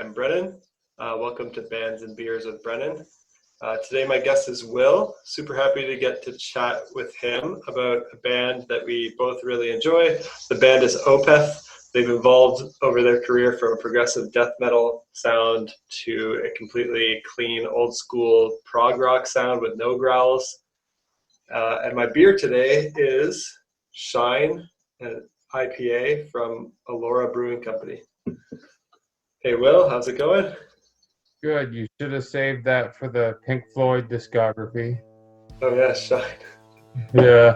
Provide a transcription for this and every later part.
I'm Brennen. Welcome to Bands and Beers with Brennen. Today my guest is Will. Super happy to get to chat with him about a band that we both really enjoy. The band is Opeth. They've evolved over their career from a progressive death metal sound to a completely clean, old school prog rock sound with no growls. And my beer today is Shine, an IPA from Alora Brewing Company. Hey Will, how's it going? Good. You should have saved that for the Pink Floyd discography. Oh yeah, Shine. Yeah,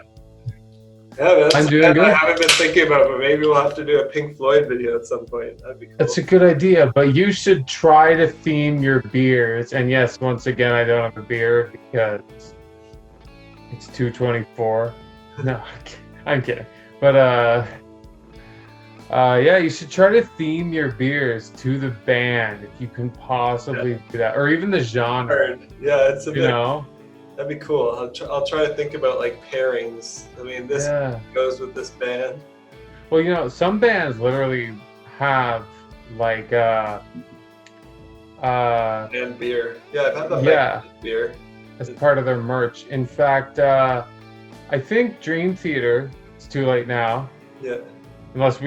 Yeah, man, I'm that's a doing band I good. haven't been thinking about, but maybe we'll have to do a Pink Floyd video at some point. That'd be That's cool. a good idea, but you should try to theme your beers. And yes, once again, I don't have a beer because it's 2:24. No, I'm kidding. But yeah, you should try to theme your beers to the band if you can possibly do that, or even the genre. Yeah, it's a You bit. know? That'd be cool. I'll try to think about like pairings. I mean, this Yeah. goes with this band. Well, some bands literally have like And beer. Yeah, I've had the yeah, Megadeth beer. as part of their merch. In fact, I think Dream Theater, it's too late now, Yeah. let's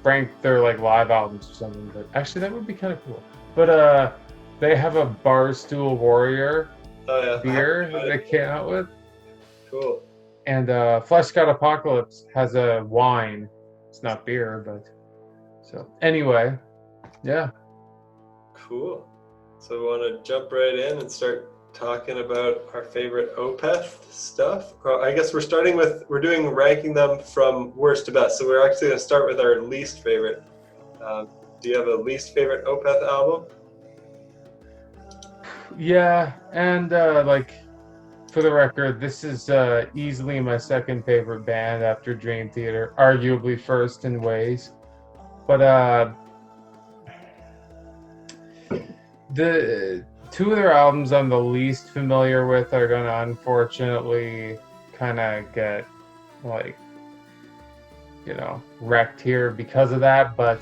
rank their like live albums or something, but actually that would be kind of cool. But they have a Barstool Warrior Oh yeah. beer that they came out with, Cool. and Flesh God Apocalypse has a wine. It's not beer, but so anyway, yeah. Cool. So we want to jump right in and start talking about our favorite Opeth stuff. I guess we're doing ranking them from worst to best. So we're actually going to start with our least favorite. Do you have a least favorite Opeth album? Yeah, and like for the record, this is easily my second favorite band after Dream Theater, arguably first in ways. But the two of their albums I'm the least familiar with are gonna unfortunately kind of get like wrecked here because of that. But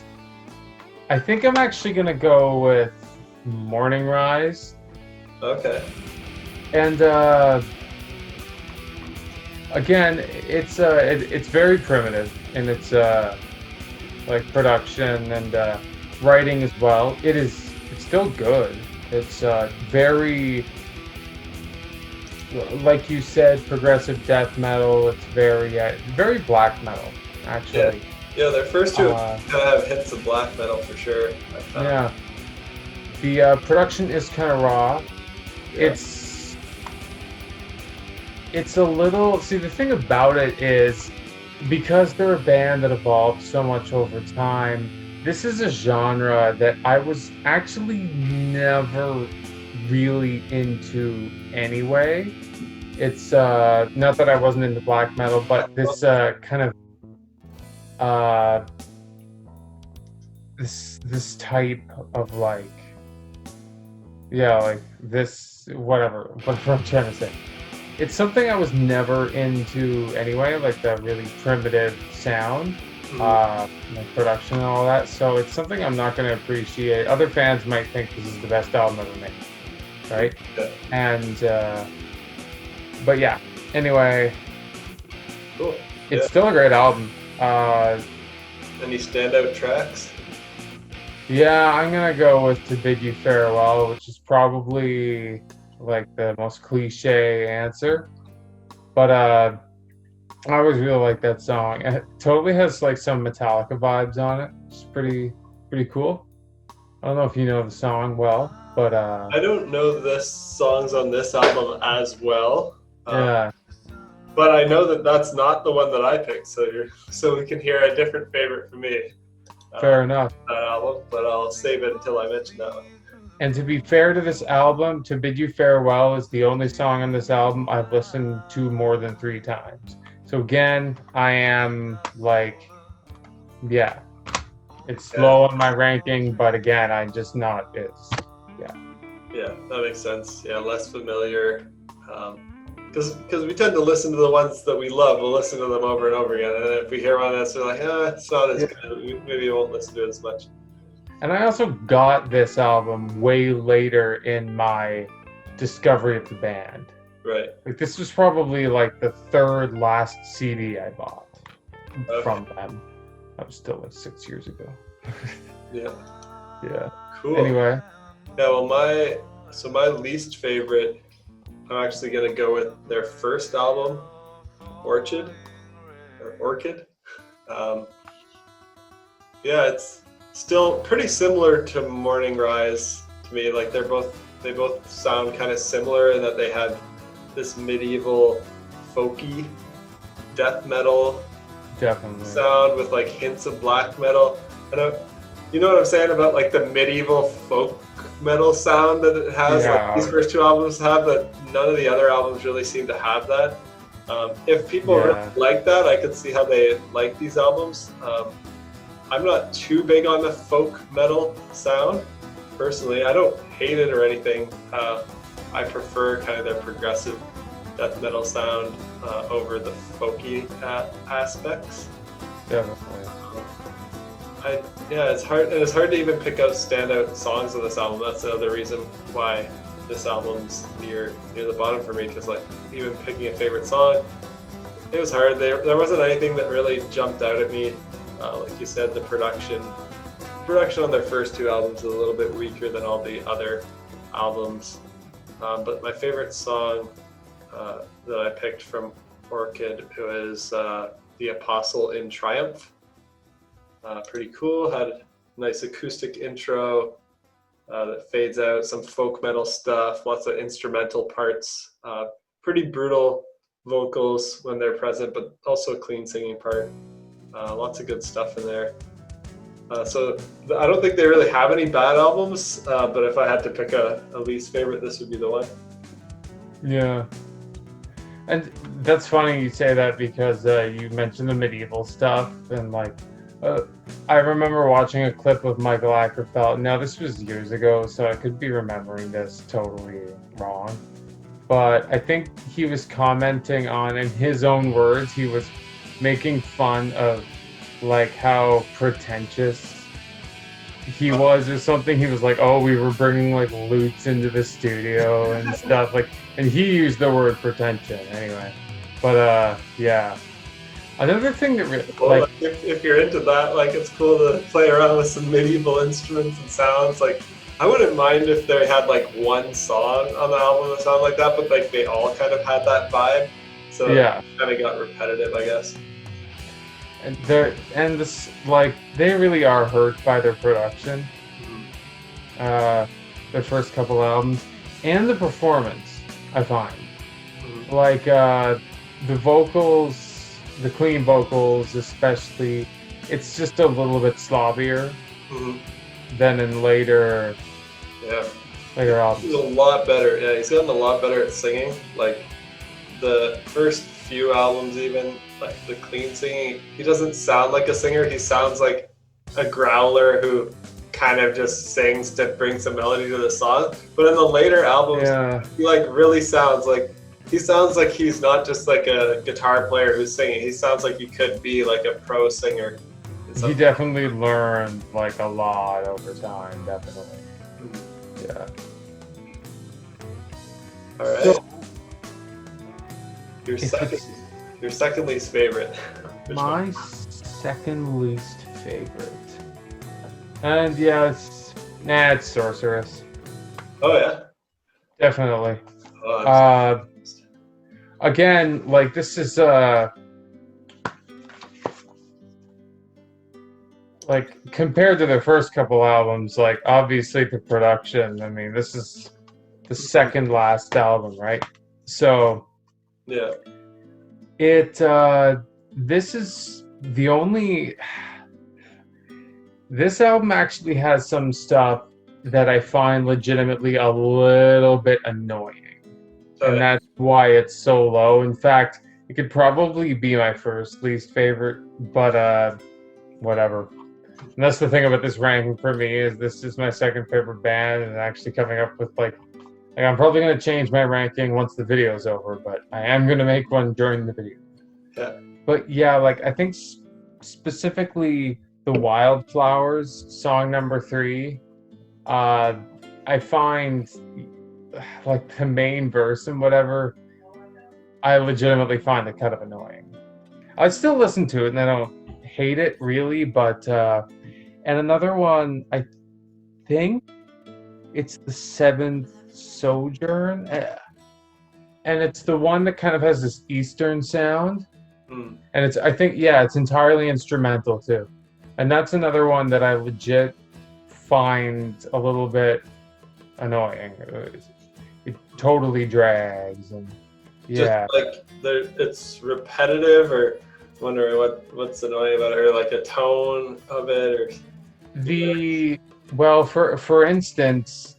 I think I'm actually gonna go with Morning Rise. Okay. And again, it's very primitive in its like production and writing as well. It's still good. It's very, like you said, progressive death metal. It's very black metal actually. Yeah, their first two kind of have hints of black metal for sure. I found. Yeah, the production is kind of raw. Yeah. It's a little, see, the thing about it is because they're a band that evolved so much over time, this is a genre that I was actually never really into anyway. It's not that I wasn't into black metal, but this kind of this type of like this, whatever, what I'm trying to say. It's something I was never into anyway, like the really primitive sound, like production and all that. So it's something I'm not going to appreciate. Other fans might think this is the best album ever made, right? Yeah. And, but yeah, anyway, Cool. it's still a great album. Any standout tracks? Yeah, I'm going to go with To Bid You Farewell, which is probably like the most cliche answer, but I always really like that song. It totally has like some Metallica vibes on it. It's pretty cool. I don't know if you know the song well, but I don't know the songs on this album as well. Yeah, But I know that that's not the one that I picked, so we can hear a different favorite for me. fair enough. That album, but I'll save it until I mention that one. And to be fair to this album, To Bid You Farewell is the only song on this album I've listened to more than 3 times. So again, I am like, yeah, it's low on my ranking, but again, I'm just not as, yeah. Yeah, that makes sense. Yeah, less familiar. Because we tend to listen to the ones that we love. We'll listen to them over and over again. And if we hear one that's like, it's not as good, we maybe won't listen to it as much. And I also got this album way later in my discovery of the band. Right. Like this was probably like the third last CD I bought from Okay. them. That was still like 6 years ago. Yeah. Yeah. Cool. Anyway, Yeah. Well, my least favorite, I'm actually gonna go with their first album, Orchid. Um, yeah, it's still pretty similar to Morning Rise to me. Like they both sound kind of similar in that they have this medieval folky death metal definitely. sound with like hints of black metal. You know what I'm saying about like the medieval folk metal sound that it has. Yeah. Like these first two albums have, but none of the other albums really seem to have that. If people really like that, I could see how they like these albums. I'm not too big on the folk metal sound personally. I don't hate it or anything. I prefer kind of their progressive death metal sound over the folky aspects. Definitely. It's hard, and it's hard to even pick out standout songs of this album. That's the other reason why this album's near the bottom for me. Because like even picking a favorite song, it was hard. There wasn't anything that really jumped out at me. Like you said, the production on their first two albums is a little bit weaker than all the other albums. But my favorite song that I picked from Orchid was The Apostle in Triumph. Pretty cool, had a nice acoustic intro that fades out, some folk metal stuff, lots of instrumental parts, pretty brutal vocals when they're present, but also a clean singing part. Lots of good stuff in there. So I don't think they really have any bad albums, but if I had to pick a least favorite, this would be the one. Yeah. And that's funny you say that because you mentioned the medieval stuff and like I remember watching a clip of Michael Ackerfeld. Now this was years ago, so I could be remembering this totally wrong. But I think he was commenting on, in his own words, he was making fun of like how pretentious he was or something. He was like, oh, we were bringing like lutes into the studio and stuff, like, and he used the word pretension anyway. But yeah, another thing that like if you're into that, like it's cool to play around with some medieval instruments and sounds. Like I wouldn't mind if they had like one song on the album that sounded like that, but like they all kind of had that vibe, so yeah, it kind of got repetitive, I guess. And this, like, they really are hurt by their production. Their first couple albums and the performance, I find. Like the vocals, the clean vocals especially, it's just a little bit sloppier than in later albums. He's a lot better. Yeah, he's gotten a lot better at singing. Like the first few albums, even like the clean singing, he doesn't sound like a singer. He sounds like a growler who kind of just sings to bring some melody to the song. But in the later albums, he like really sounds like he's not just like a guitar player who's singing. He sounds like he could be like a pro singer. He definitely learned like a lot over time, definitely. Yeah. All right. So, your second least favorite. My second least favorite. And yeah, it's Sorceress. Oh yeah. Definitely. Oh, again, like this is like compared to their first couple albums, like obviously the production, I mean, this is the second last album, right? So yeah. This is the only. This album actually has some stuff that I find legitimately a little bit annoying, and that's why it's so low. In fact, it could probably be my first least favorite, but whatever. And that's the thing about this ranking for me, is this is my second favorite band, and actually coming up with like I'm probably going to change my ranking once the video is over, but I am going to make one during the video. Yeah. But yeah, like I think specifically the Wildflowers song number 3. I find like the main verse and whatever, I legitimately find it kind of annoying. I still listen to it and I don't hate it really, but and another one, I think it's the Seventh Sojourn, and it's the one that kind of has this Eastern sound, Mm. and it's I think yeah, it's entirely instrumental too, and that's another one that I legit find a little bit annoying. It totally drags, and Just yeah, like it's repetitive, or wondering what's annoying about it, or like a tone of it, or the well for instance.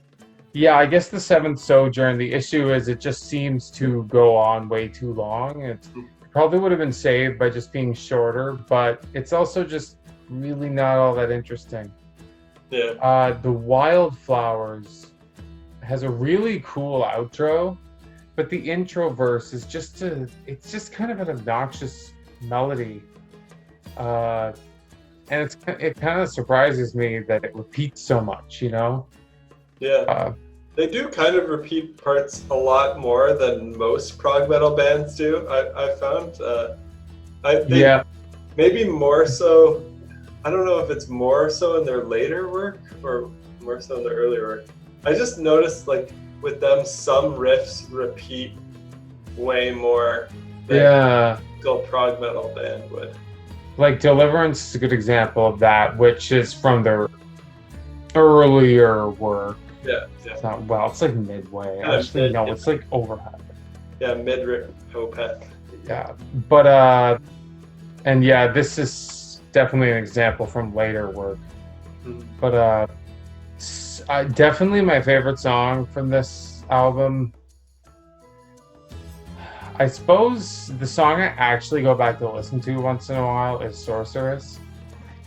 Yeah, I guess the Seventh Sojourn, the issue is it just seems to go on way too long. It probably would have been saved by just being shorter, but it's also just really not all that interesting. yeah. The Wildflowers has a really cool outro, but the intro verse is it's just kind of an obnoxious melody. Uh, and it kind of surprises me that it repeats so much, you know? Yeah. Uh, They do kind of repeat parts a lot more than most prog metal bands do. I found. They yeah, maybe more so. I don't know if it's more so in their later work or more so in their earlier work. I just noticed like with them, some riffs repeat way more than yeah. a typical prog metal band would. Like Deliverance is a good example of that, which is from their earlier work. Yeah, yeah. It's not well, it's like midway. Kind of Actually, no, it's like overhead. yeah, mid Opeth. Yeah. But and yeah, this is definitely an example from later work. Mhm. But definitely my favorite song from this album. I suppose the song I actually go back to listen to once in a while is Sorceress.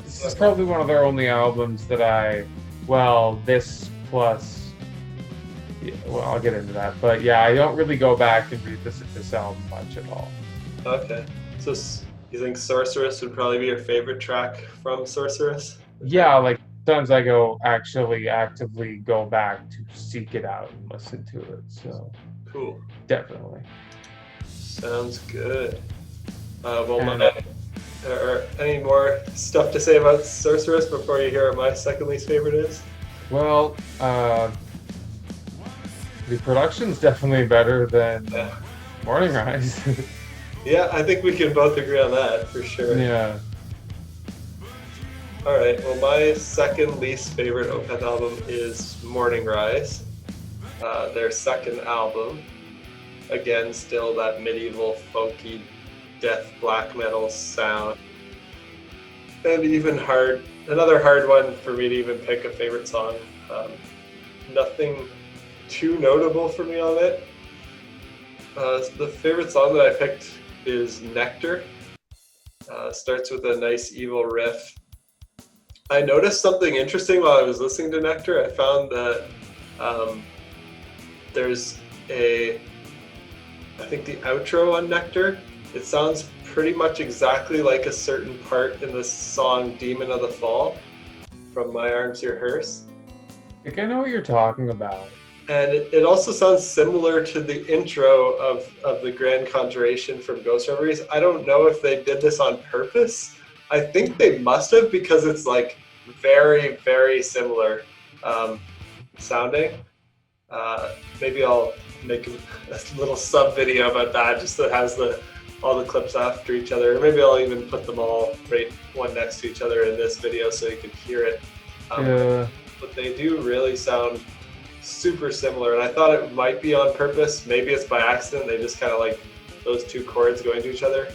This is probably one of their only albums that this plus, yeah, well, I'll get into that. But yeah, I don't really go back and revisit this album much at all. Okay, so you think Sorceress would probably be your favorite track from Sorceress? Yeah, like sometimes I go actually actively go back to seek it out and listen to it. So Cool. definitely. Sounds good. Well, And, or any more stuff to say about Sorceress before you hear what my second least favorite is? well, the production's definitely better than Yeah. Morning Rise. Yeah, I think we can both agree on that for sure. Yeah. All right. Well, my second least favorite Opeth album is Morning Rise, their second album. Again, still that medieval folky death black metal sound. And another hard one for me to even pick a favorite song. Nothing too notable for me on it. The favorite song that I picked is Nectar. Starts with a nice evil riff. I noticed something interesting while I was listening to Nectar. I found that there's I think the outro on Nectar, it sounds pretty much exactly like a certain part in the song Demon of the Fall from My Arms Your Hearse. I think I know what you're talking about. And it also sounds similar to the intro of the Grand Conjuration from Ghost Reveries. I don't know if they did this on purpose. I think they must have, because it's like very, very similar sounding. Maybe I'll make a little sub video about that, just that has all the clips after each other. Or maybe I'll even put them all right one next to each other in this video so you can hear it. Yeah. But they do really sound super similar, and I thought it might be on purpose. Maybe it's by accident. They just kind of like those two chords going to each other.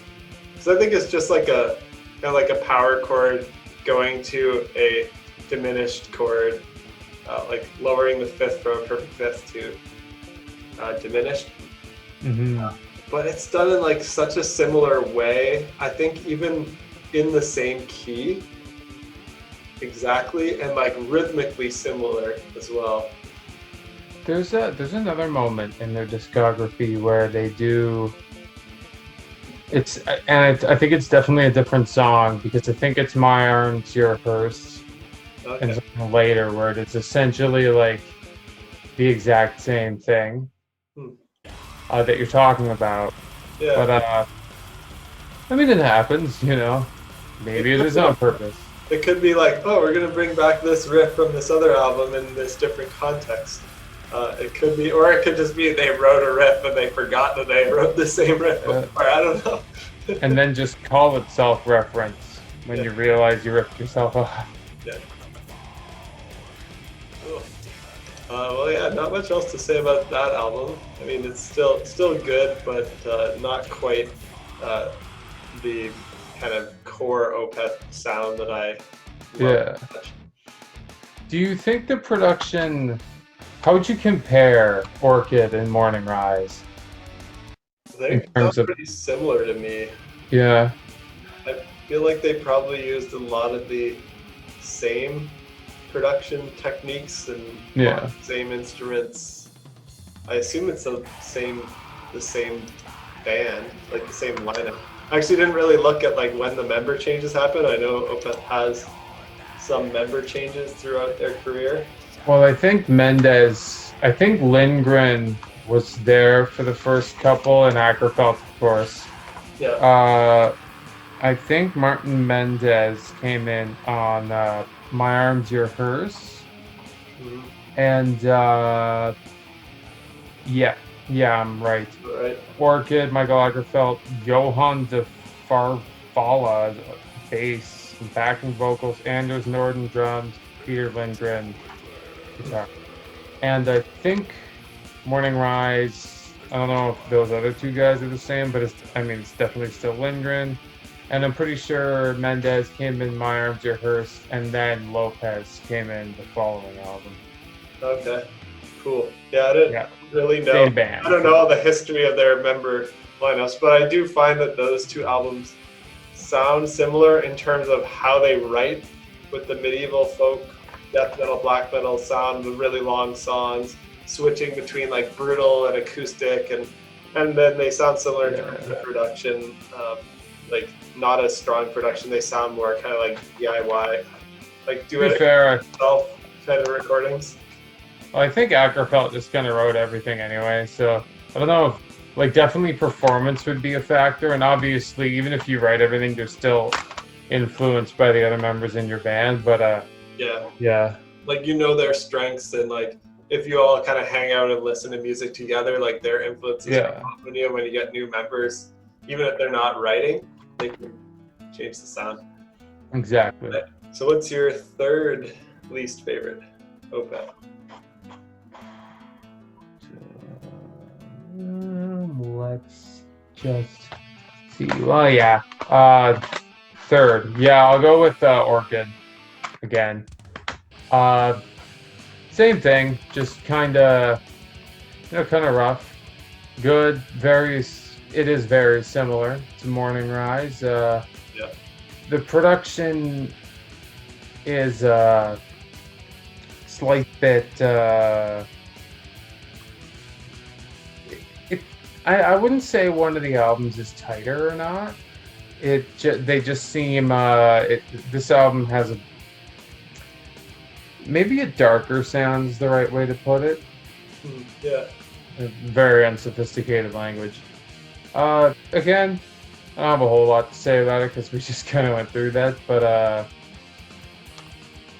So I think it's just like a kind of like a power chord going to a diminished chord, like lowering the fifth from a perfect fifth to diminished. Mm-hmm. But it's done in like such a similar way. I think even in the same key, exactly, and like rhythmically similar as well. There's another moment in their discography where they do I think it's definitely a different song because I think it's My Arms, Your Hearse, and Okay. something later where it's essentially like the exact same thing Hmm. that you're talking about. Yeah. But I mean, it happens, It Maybe it could is be, on purpose. it could be like, oh, we're gonna bring back this riff from this other album in this different context. It could be, or it could just be they wrote a riff and they forgot that they wrote the same riff Uh, before. I don't know. and then just call it self-reference when Yeah. you realize you ripped yourself off. Yeah. Cool. Well, yeah, not much else to say about that album. I mean, it's still good, but not quite uh, the kind of core Opeth sound that I love Yeah. so much. Do you think the production? How would you compare Orchid and Morning Rise They in sound terms of? pretty similar to me. Yeah. I feel like they probably used a lot of the same production techniques and Yeah. same instruments. I assume it's the same band, like the same lineup. I actually didn't really look at like when the member changes happen. I know Opeth has some member changes throughout their career. Well, I think Lindgren was there for the first couple, and Ackerfeld, of course. Yeah. Uh, I think Martin Mendez came in on My Arms, Your Hearse, Mhm. and yeah, yeah, I'm right. Right. Orchid, Michael Lagerfeld, Johann de Farfalla, bass and backing vocals, Anders Norden drums, Peter Lindgren guitar. And I think Morning Rise, I don't know if those other two guys are the same, but it's definitely still Lindgren. And I'm pretty sure Mendez came in My Arms, Your Hearse, and then Lopez came in the following album. Okay. Cool. Yeah, I didn't Yeah, really know. same band. I don't know the history of their member lineups, but I do find that those two albums sound similar in terms of how they write with the medieval folk, death metal, black metal sound, the really long songs, switching between like brutal and acoustic, and then they sound similar in terms of production, like not as strong production. They sound more kind of like DIY, like do To be it fair, yourself kind of recordings. well, I think Ackerfeld just kind of wrote everything anyway, so I don't know if, like, definitely performance would be a factor, and obviously, even if you write everything, you're still influenced by the other members in your band, but Yeah, yeah. like their strengths, and like if you all kind of hang out and listen to music together, like their influences Yeah, when you get new members, even if they're not writing, they can change the sound. exactly. So what's your third least favorite Opeth? Let's just see. Well, yeah. Third. Yeah, I'll go with Orchid again. Uh, Same thing, just kind of rough. Good, it is very similar to Morning Rise. Yeah. The production is slight bit. I wouldn't say one of the albums is tighter or not. They just seem. This album has maybe a darker sound is the right way to put it. Yeah. Very unsophisticated language. Again, I don't have a whole lot to say about it because we just kind of went through that, but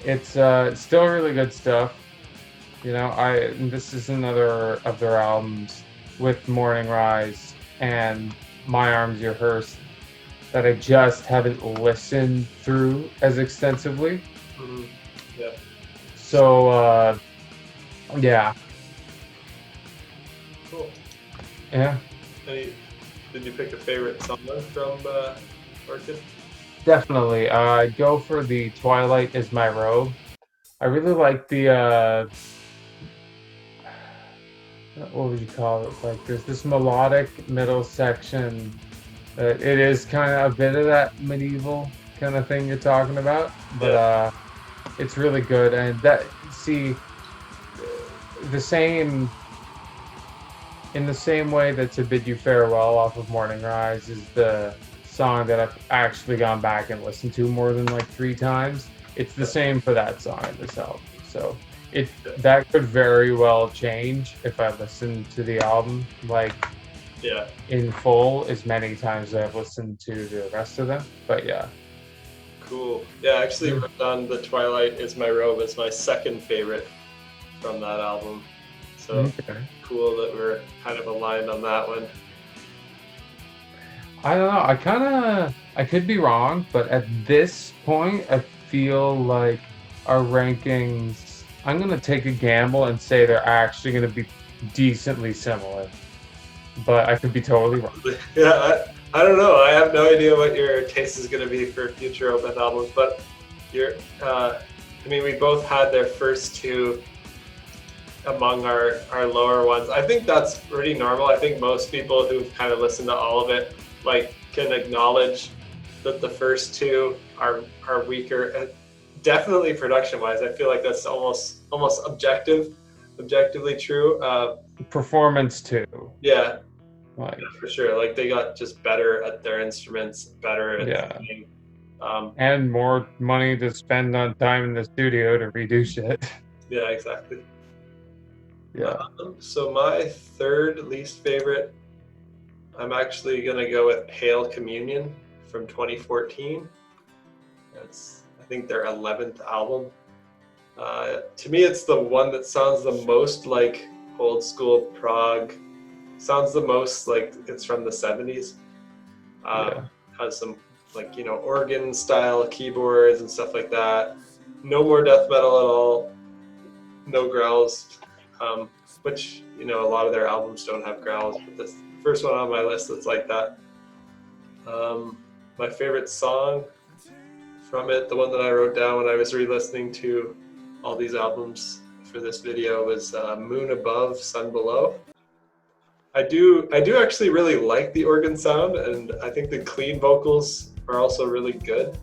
it's still really good stuff. This is another of their albums with Morning Rise and My Arms, Your Hearse that I just haven't listened through as extensively. Mm-hmm. Yeah. So, yeah. Cool. Yeah. Did you pick a favorite song from Orchid? Definitely. I'd go for the Twilight is My Robe. I really like the what would you call it? Like there's this melodic middle section. It is kind of a bit of that medieval kind of thing you're talking about, but it's really good. And the same in the same way that To Bid You Farewell off of Morning Rise is the song that I've actually gone back and listened to more than like 3 times. It's the same for that song in this album. So it that could very well change if I listen to the album like Yeah. in full as many times as I've listened to the rest of them. But yeah. Cool. Yeah, actually wrote down The Twilight Is My Robe as my second favorite from that album. So Okay. cool that we're kind of aligned on that one. I don't know. I could be wrong, but at this point, I feel like our rankings, I'm going to take a gamble and say they're actually going to be decently similar. But I could be totally wrong. Yeah, I don't know. I have no idea what your taste is going to be for future Opeth albums, but I mean, we both had their first two among our lower ones. I think that's pretty normal. I think most people who've kind of listened to all of it like can acknowledge that the first two are weaker. Definitely production wise, I feel like that's almost objectively true. Performance too. Yeah, Like, for sure. Like they got just better at their instruments, better at singing. And more money to spend on time in the studio to redo shit. Yeah, exactly. Yeah. So my third least favorite, I'm actually gonna go with Pale Communion from 2014. That's, I think, their 11th album. To me, it's the one that sounds the most like old school prog. Sounds the most like it's from the 70s. Has some like, you know, organ style keyboards and stuff like that. No more death metal at all. No growls, which, you know, a lot of their albums don't have growls, but this first one on my list that's like that. My favorite song from it, the one that I wrote down when I was re-listening to all these albums for this video, was Moon Above, Sun Below. I do actually really like the organ sound, and I think the clean vocals are also really good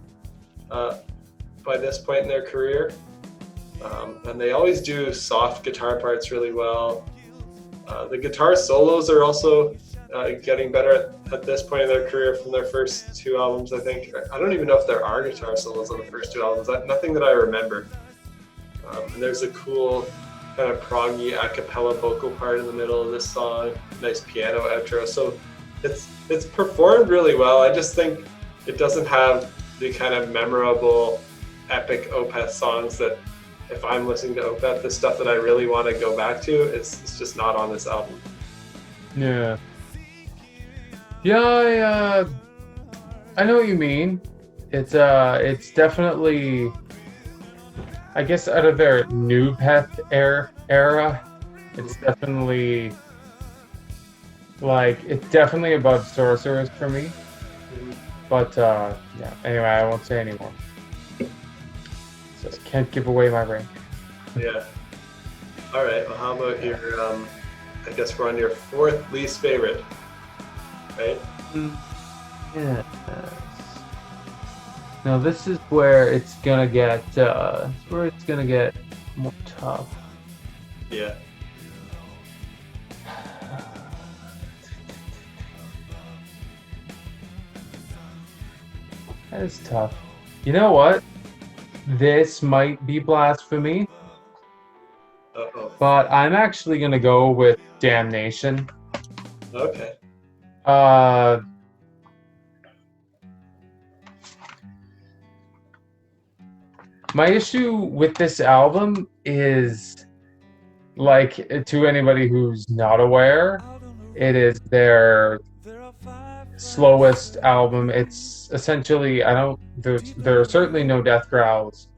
by this point in their career. And they always do soft guitar parts really well. The guitar solos are also getting better at this point in their career from their first two albums, I think. I don't even know if there are guitar solos on the first two albums. Nothing that I remember. And there's a cool kind of proggy a cappella vocal part in the middle of this song. Nice piano outro. So it's performed really well. I just think it doesn't have the kind of memorable, epic Opeth songs that, if I'm listening to Opeth, the stuff that I really want to go back to, it's just not on this album. Yeah. Yeah, I know what you mean. It's definitely, I guess, out of their new Peth era, it's definitely like, it's definitely above Sorceress for me. But yeah, anyway, I won't say anymore. So I can't give away my rank. Yeah. All right. Well, how about your? I guess we're on your fourth least favorite, right? Yeah. Now this is where it's gonna get more tough. Yeah. That is tough. You know what? This might be blasphemy, but I'm actually gonna go with Damnation. Okay. My issue with this album is, like, to anybody who's not aware, it is their slowest album. It's essentially, there are certainly no death growls.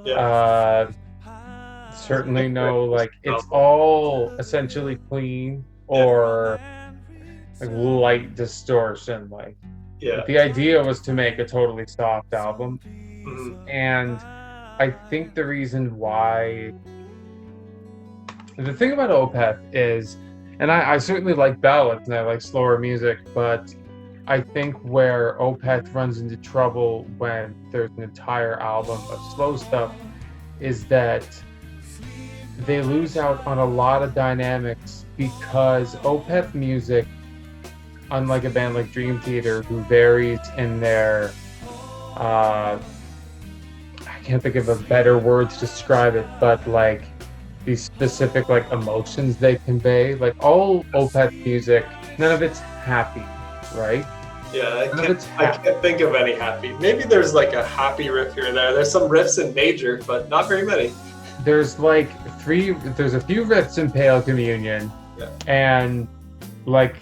Yeah. Certainly no, like, it's all essentially clean or like light distortion. Like, Yeah. the idea was to make a totally soft album. Mm-hmm. And I think the reason why, the thing about Opeth is, and I certainly like ballads and I like slower music, but I think where Opeth runs into trouble when there's an entire album of slow stuff is that they lose out on a lot of dynamics because Opeth music, unlike a band like Dream Theater, who varies in their, I can't think of a better word to describe it, but like these specific like emotions they convey. Like all Opeth music, none of it's happy, right? Yeah, None of it's I happy. can't think of any happy. Maybe there's like a happy riff here and there. There's some riffs in major, but not very many. There's like there's a few riffs in Pale Communion, Yeah. and like,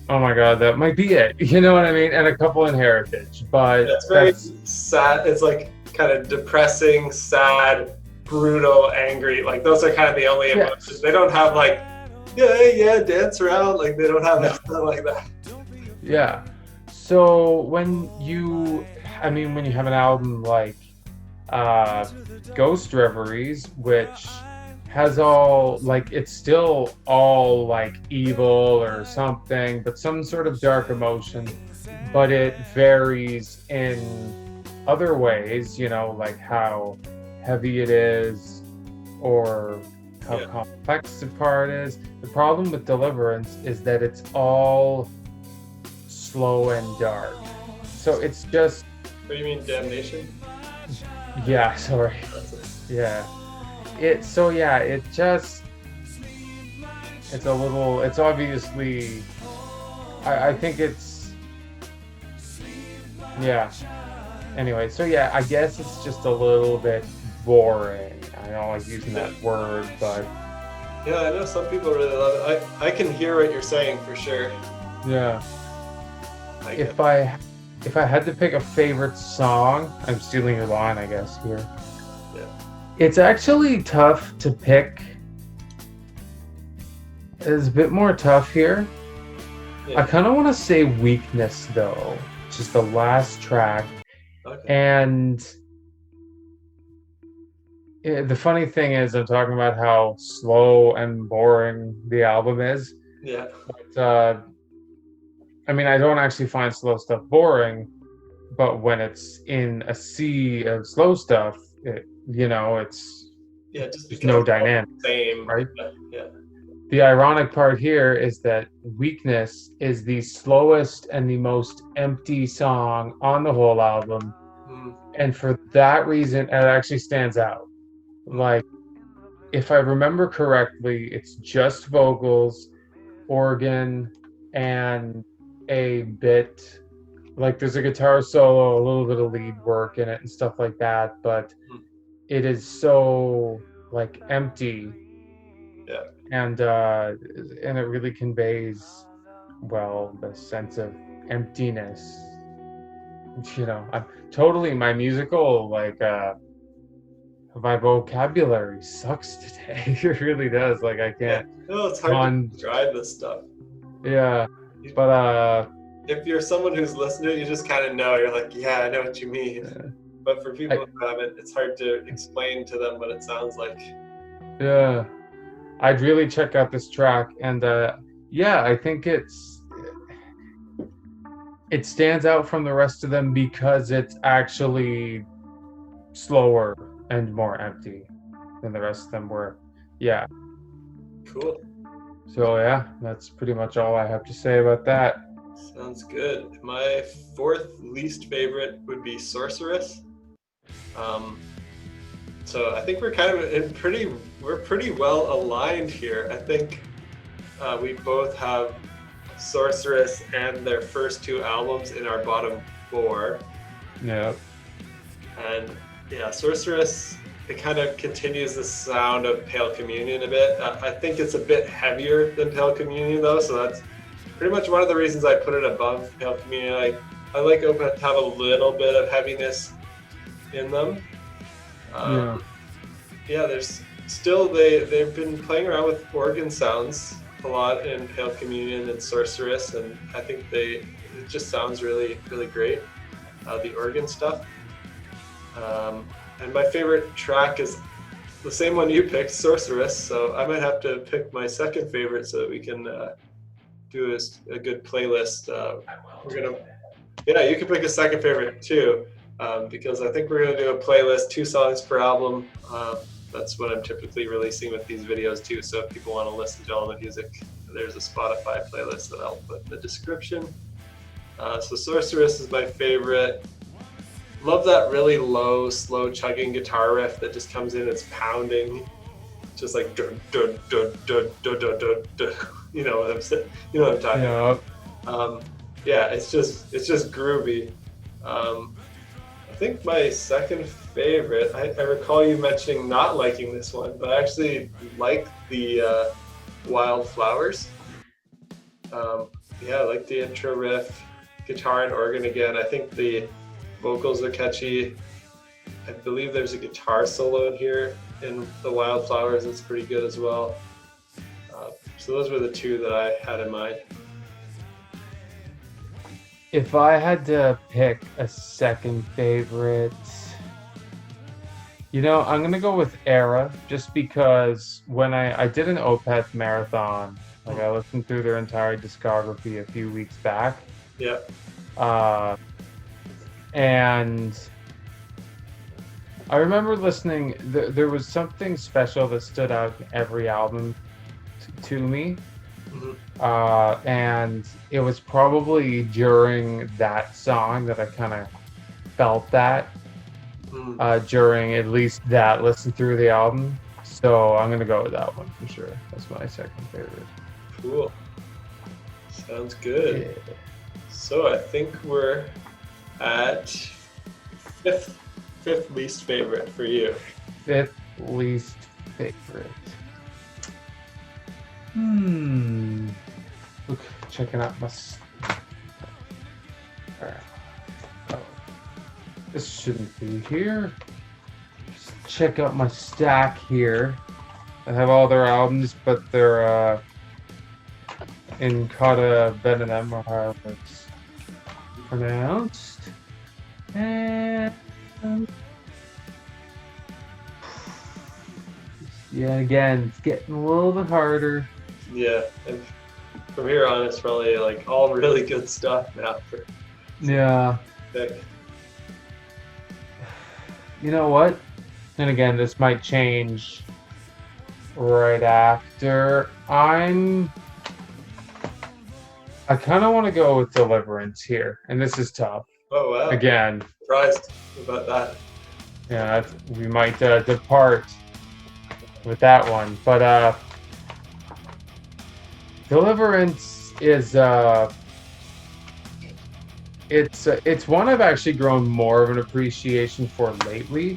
oh my god, that might be it. You know what I mean? And a couple in Heritage, but It's very sad. It's like kind of depressing, sad, brutal, angry. Like those are kind of the only emotions. yes. They don't have like, yeah, dance around. Like they don't have anything like that. Yeah. So when you have an album like Ghost Reveries, which has all like it's still all like evil or something, but some sort of dark emotion, but it varies in other ways, like how heavy it is or how complex the part is. The problem with Deliverance is that it's all slow and dark. So it's just What do you mean, Damnation? yeah, sorry. Yeah. It's obviously I think it's yeah. Anyway, so yeah, I guess it's just a little bit boring. I don't like using that word, but Yeah, I know some people really love it. I can hear what you're saying for sure. yeah. If I had to pick a favorite song, I'm stealing your line, I guess, here. Yeah. It's actually tough to pick. It's a bit more tough here. Yeah. I kind of want to say Weakness, though, which is the last track. Okay. And the funny thing is, I'm talking about how slow and boring the album is. Yeah. But, I don't actually find slow stuff boring, but when it's in a sea of slow stuff, it's just there's no dynamic, same, right? Yeah. The ironic part here is that Weakness is the slowest and the most empty song on the whole album, and for that reason, it actually stands out. Like, if I remember correctly, it's just vocals, organ, and a bit like there's a guitar solo, a little bit of lead work in it and stuff like that, but it is so like empty. Yeah. And it really conveys the sense of emptiness. I'm totally my musical my vocabulary sucks today. It really does. Like I can't. No, it's hard to describe this stuff. Yeah, but if you're someone who's listening, you just kind of know. You're like, yeah, I know what you mean. Yeah. But for people who haven't, it's hard to explain to them what it sounds like. Yeah, I'd really check out this track, and I think it stands out from the rest of them because it's actually slower and more empty than the rest of them were. Yeah. Cool. So yeah, that's pretty much all I have to say about that. Sounds good. My fourth least favorite would be Sorceress. So I think we're kind of we're pretty well aligned here. I think we both have Sorceress and their first two albums in our bottom four. Yeah. And yeah, Sorceress, it kind of continues the sound of Pale Communion a bit. I think it's a bit heavier than Pale Communion though, so that's pretty much one of the reasons I put it above Pale Communion. I like Opeth to have a little bit of heaviness in them. There's still they've been playing around with organ sounds a lot in Pale Communion and Sorceress, and I think it just sounds really, really great. The organ stuff. And my favorite track is the same one you picked, Sorceress, so I might have to pick my second favorite so that we can do a good playlist. You can pick a second favorite too, because I think we're gonna do a playlist, 2 songs per album. that's what I'm typically releasing with these videos too. So if people want to listen to all the music, there's a Spotify playlist that I'll put in the description. So Sorceress is my favorite. Love that really low, slow chugging guitar riff that just comes in. It's pounding, just like dun, dun, dun, dun, dun, dun, dun, dun. You know what I'm saying? You know what I'm talking about. Yeah, it's just groovy. I think my second favorite, I recall you mentioning not liking this one, but I actually like the Wildflowers. Yeah, I like the intro riff, guitar and organ again. I think the vocals are catchy. I believe there's a guitar solo in here in the Wildflowers that's pretty good as well. So those were the two that I had in mind. If I had to pick a second favorite, I'm gonna go with Era, just because when I did an Opeth marathon, like I listened through their entire discography a few weeks back. Yeah. And I remember listening, there was something special that stood out in every album to me. And it was probably during that song that I kind of felt that during at least that listen through the album. So I'm gonna go with that one for sure. That's my second favorite. Cool. Sounds good. Yeah. So I think we're at fifth least favorite for you. Fifth least favorite. Look, checking out my. Oh, this shouldn't be here. Just check out my stack here. I have all their albums, but they're in Kata Brennen, or however it's pronounced. And yeah, again, it's getting a little bit harder. Yeah, and from here on, it's probably like all really good stuff now. Yeah. Pick. You know what? And again, this might change right after. I kind of want to go with Deliverance here, and this is tough. Oh wow! Again, surprised about that. Yeah, we might depart with that one, but Deliverance is it's one I've actually grown more of an appreciation for lately,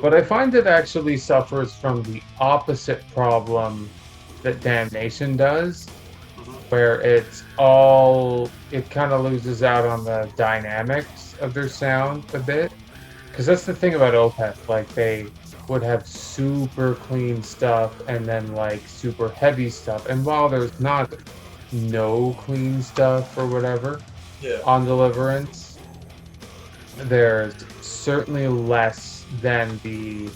but I find it actually suffers from the opposite problem that Damnation does, where it kind of loses out on the dynamics of their sound a bit. Because that's the thing about Opeth, like they would have super clean stuff and then like super heavy stuff. And while there's not no clean stuff or whatever on Deliverance, there's certainly less than the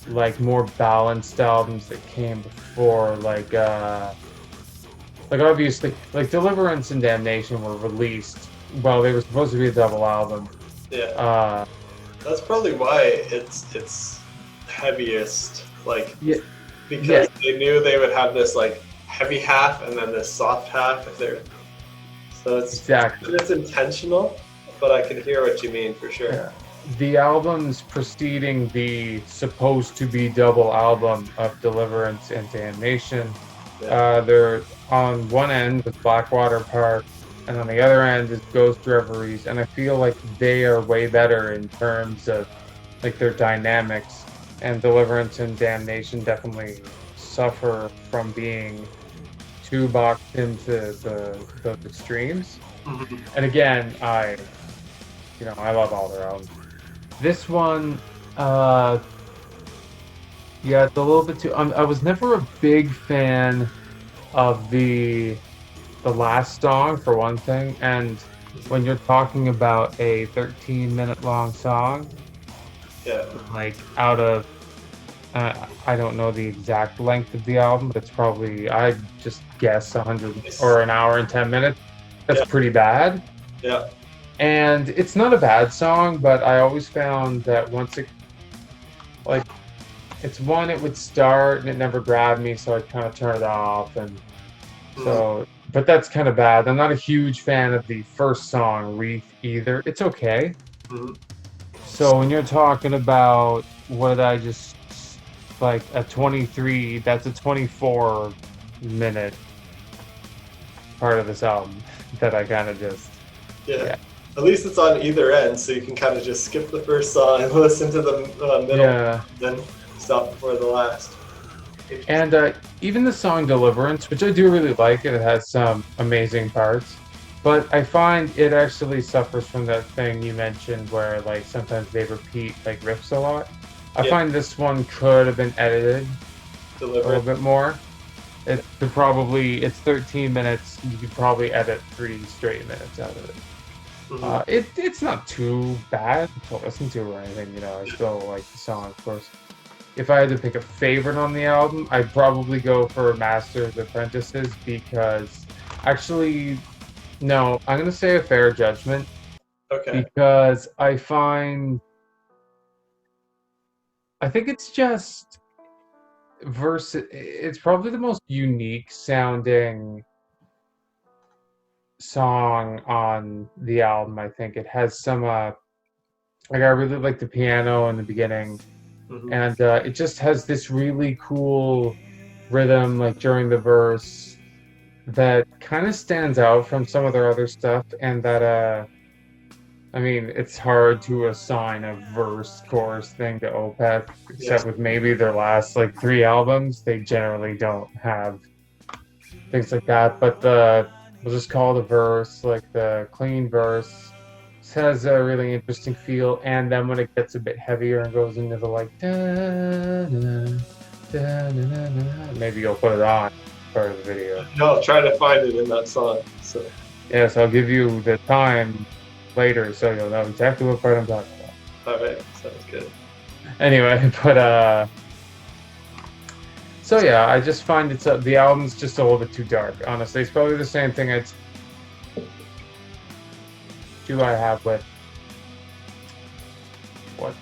like more balanced albums that came before, like obviously like Deliverance and Damnation were released while they were supposed to be a double album. Yeah. That's probably why it's heaviest, like because they knew they would have this like heavy half and then this soft half so it's exactly. It's intentional, but I can hear what you mean for sure. Yeah. The albums preceding the supposed to be double album of Deliverance and Damnation, they're on one end with Blackwater Park, and on the other end is Ghost Reveries, and I feel like they are way better in terms of like their dynamics, and Deliverance and Damnation definitely suffer from being too boxed into those extremes. And again, I love all their albums. This one, it's a little bit too. I was never a big fan of the last song, for one thing, and when you're talking about a 13-minute long song, like out of I don't know the exact length of the album, but it's probably, I just guess 100 or an hour and 10 minutes. That's pretty bad. Yeah. And it's not a bad song, but I always found that once it, like, it's one it would start and it never grabbed me, so I'd kind of turn it off, and Mm, so. But that's kind of bad. I'm not a huge fan of the first song, Wreath, either. It's okay. mhm. So when you're talking about what I just like a 23, that's a 24-minute part of this album that I kind of just Yeah. yeah At least it's on either end, so you can kind of just skip the first song and listen to the middle, yeah. then stop before the last. And even the song Deliverance, which I do really like, it has some amazing parts. But I find it actually suffers from that thing you mentioned where like sometimes they repeat like riffs a lot. I Yeah, find this one could have been edited a little Deliverance. bit more. It could probably it's 13 minutes. You could probably edit 3 straight minutes out of it. Hmm. It's not too bad to listen to or anything. I still like the song, of course. If I had to pick a favorite on the album, I'd probably go for Master's Apprentices because actually, no, I'm gonna say A Fair Judgment Okay. because I think it's just it's probably the most unique sounding song on the album. I think it has some like I really like the piano in the beginning, Hmm. and it just has this really cool rhythm like during the verse that kind of stands out from some of their other stuff, and that I mean it's hard to assign a verse chorus thing to Opeth Yes. except with maybe their last like 3 albums. They generally don't have things like that, but we'll just call it a verse, like the clean verse. This has a really interesting feel, and then when it gets a bit heavier and goes into the like maybe you'll put it on part of the video. No, I'll try to find it in that song. So, Yes, I'll give you the time later so you'll know exactly what part I'm talking about. all right, sounds good. Anyway, but so yeah, I just find the album's just a little bit too dark. Honestly, it's probably the same thing I have with what's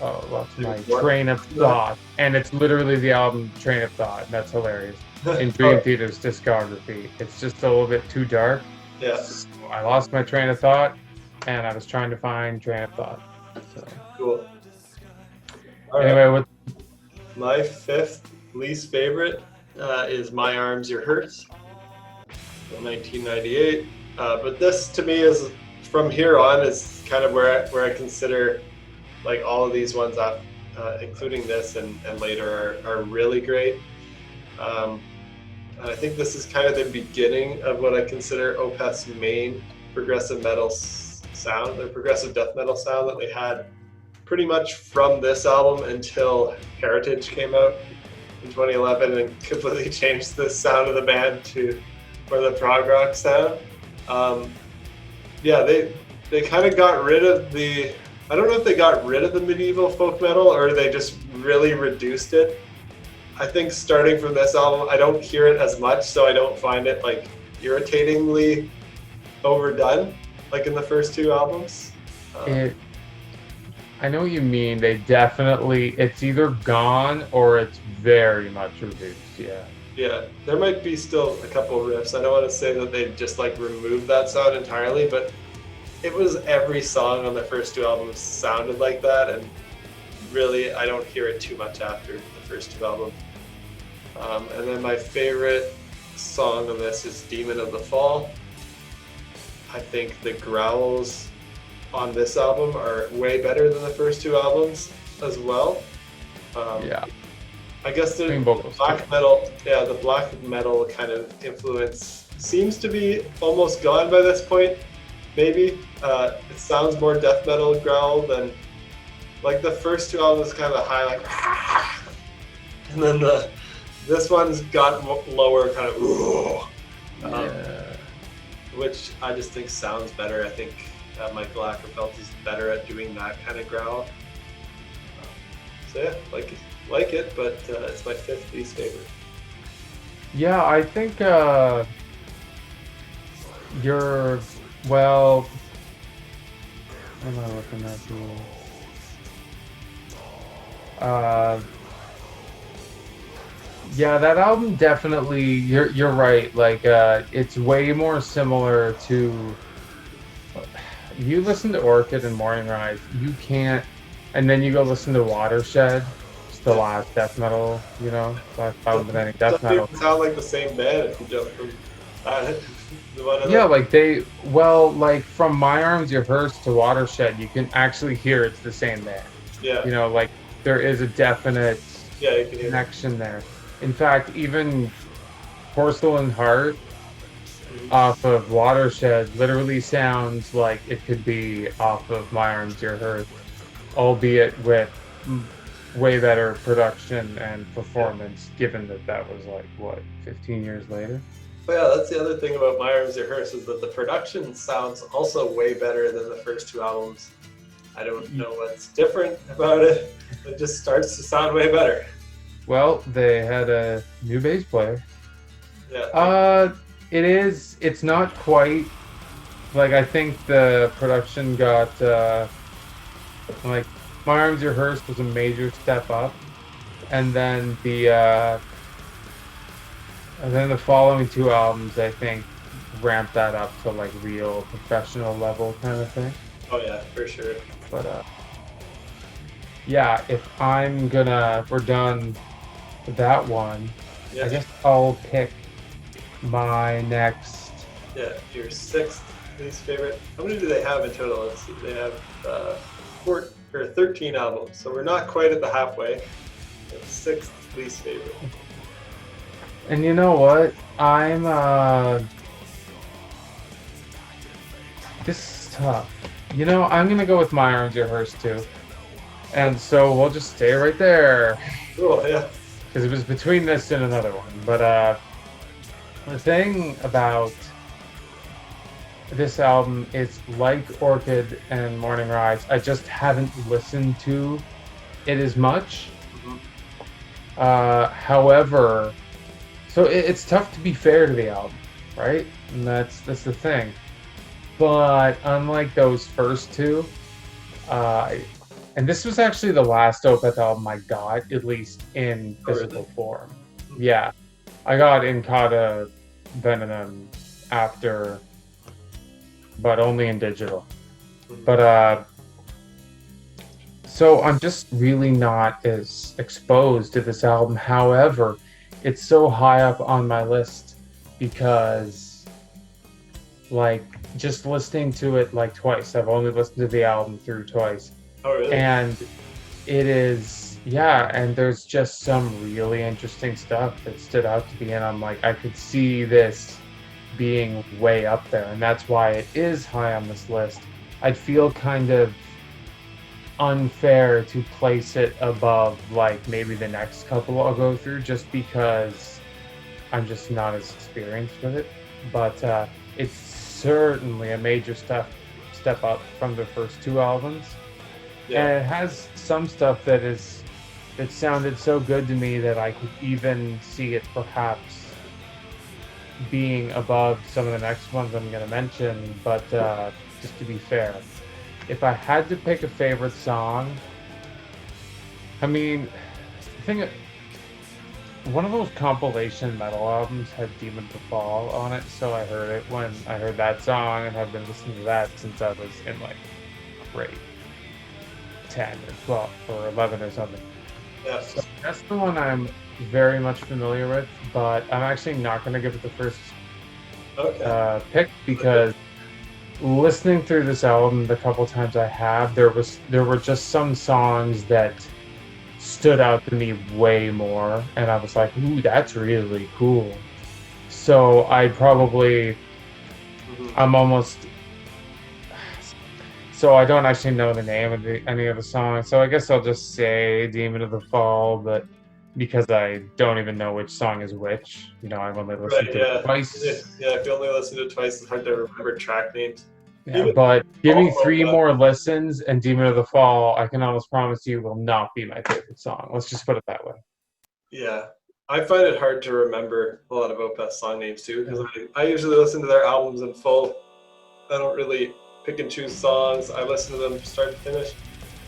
lost my train of thought, and it's literally the album Train of Thought, and that's hilarious. In Dream Theater's discography, it's just a little bit too dark. Yeah, So I lost my train of thought, and I was trying to find train of thought. So cool. All right. anyway, what? My fifth least favorite is My Arms, Your Hurts from 1998. But this to me is from here on is kind of where I consider like all of these ones up, including this and later are really great. Um, and I think this is kind of the beginning of what I consider Opeth's main progressive metal sound, their progressive death metal sound that they had pretty much from this album until Heritage came out in 2011 and completely changed the sound of the band to for the prog rock sound. Yeah, they kind of got rid of the. I don't know if they got rid of the medieval folk metal or they just really reduced it. I think starting from this album, I don't hear it as much, so I don't find it like irritatingly overdone like in the first two albums. It, I know what you mean. They definitely, it's either gone or it's very much reduced. Yeah. Yeah, there might be still a couple riffs. I don't want to say that they just like removed that sound entirely, but it was every song on the first two albums sounded like that, and really I don't hear it too much after the first two albums. And then my favorite song on this is Demon of the Fall. I think the growls on this album are way better than the first two albums as well. Yeah. I guess the vocals, black metal, yeah, the black metal kind of influence seems to be almost gone by this point. Maybe it sounds more death metal growl than like the first two albums, kind of high like, and then this one's got lower, kind of, Yeah. which I just think sounds better. I think Michael Ackerfeld is better at doing that kind of growl. So yeah, like it, but it's my fifth least favorite. Yeah, I think you're well. What am I looking at here? Uh, yeah, that album definitely. You're right. Like, it's way more similar to. You listen to Orchid and Morning Rise, you can't, and then you go listen to Watershed. It's the Yeah. last death metal, last album of any death Doesn't metal. even sound like the same band if you jump from the one of Yeah, the. like like from My Arms Your Hearse to Watershed, you can actually hear it's the same band. Yeah, Like there is a definite yeah, you can hear it. connection there. In fact, even Porcelain Heart Mhm. off of Watershed literally sounds like it could be off of My Arms Your Hearse, albeit with way better production and Yeah. performance, given that that was like, what, 15 years later? But yeah, that's the other thing about My Arms Rehearse is that the production sounds also way better than the first two albums. I don't know what's different about it. It just starts to sound way better. Well, they had a new bass player. Yeah, Uh, it's not quite like I think the production got like My Arms Rehearsed was a major step up, and then the following two albums I think ramped that up to like real professional level kind of thing. oh yeah, for sure. But yeah, if we're done with that one, I Yeah, guess I'll pick my next. yeah. Your sixth least favorite. How many do they have in total? Let's see. They have 13 albums, so we're not quite at the halfway. Sixth least favorite. And you know what? This is tough. I'm gonna go with My Arms Rehearsed too. And so we'll just stay right there. Cool. Yeah. Because it was between this and another one. But the thing about this album is like Orchid and Morning Rise, I just haven't listened to it as much. Mhm. However, so it's tough to be fair to the album, right? And that's the thing. But unlike those first two, uh, and this was actually the last Opeth album I got, at least in Oh, physical really? form. Yeah, I got Incada Venom after, but only in digital. Mhm. But so I'm just really not as exposed to this album. However, it's so high up on my list because, like, just listening to it like twice. I've only listened to the album through twice. Oh, really? And it is, yeah, and there's just some really interesting stuff that stood out to me. And I'm like, I could see this being way up there. And that's why it is high on this list. I'd feel kind of unfair to place it above like maybe the next couple I'll go through just because I'm just not as experienced with it. But it's certainly a major step up from the first two albums. Yeah. And it has some stuff that sounded so good to me that I could even see it perhaps being above some of the next ones I'm going to mention. But just to be fair, if I had to pick a favorite song, I mean, I think one of those compilation metal albums had Demon to Fall on it, so I heard it when I heard that song and have been listening to that since I was in like grade 10 or 12 or 11 or something. Yeah. So that's the one I'm very much familiar with, but I'm actually not going to give it the first pick because listening through this album the couple times I have, there were just some songs that stood out to me way more, and I was like, "Ooh, that's really cool." So I probably, I'm almost. So I don't actually know the name of any of the songs, so I guess I'll just say "Demon of the Fall," but because I don't even know which song is which, I've only listened to it twice. Yeah, if you only listen to it twice, it's hard to remember track names. Yeah, but give me 3 more listens, and "Demon of the Fall," I can almost promise you, will not be my favorite song. Let's just put it that way. Yeah, I find it hard to remember a lot of Opeth song names too because I usually listen to their albums in full. I don't really pick and choose songs. I listen to them start to finish.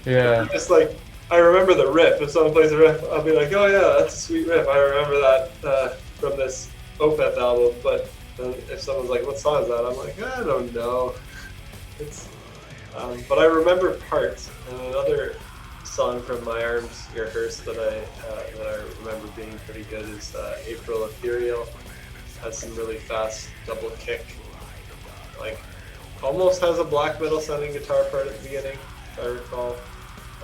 Yeah. Just like I remember the riff. If someone plays a riff, I'll be like, oh yeah, that's a sweet riff. I remember that from this Opeth album. But if someone's like, what song is that? I'm like, I don't know. It's, but I remember parts. And another song from My Arms, Your Hearse that I remember being pretty good is April Ethereal. Has some really fast double kick, like almost has a black metal sounding guitar part at the beginning, if I recall.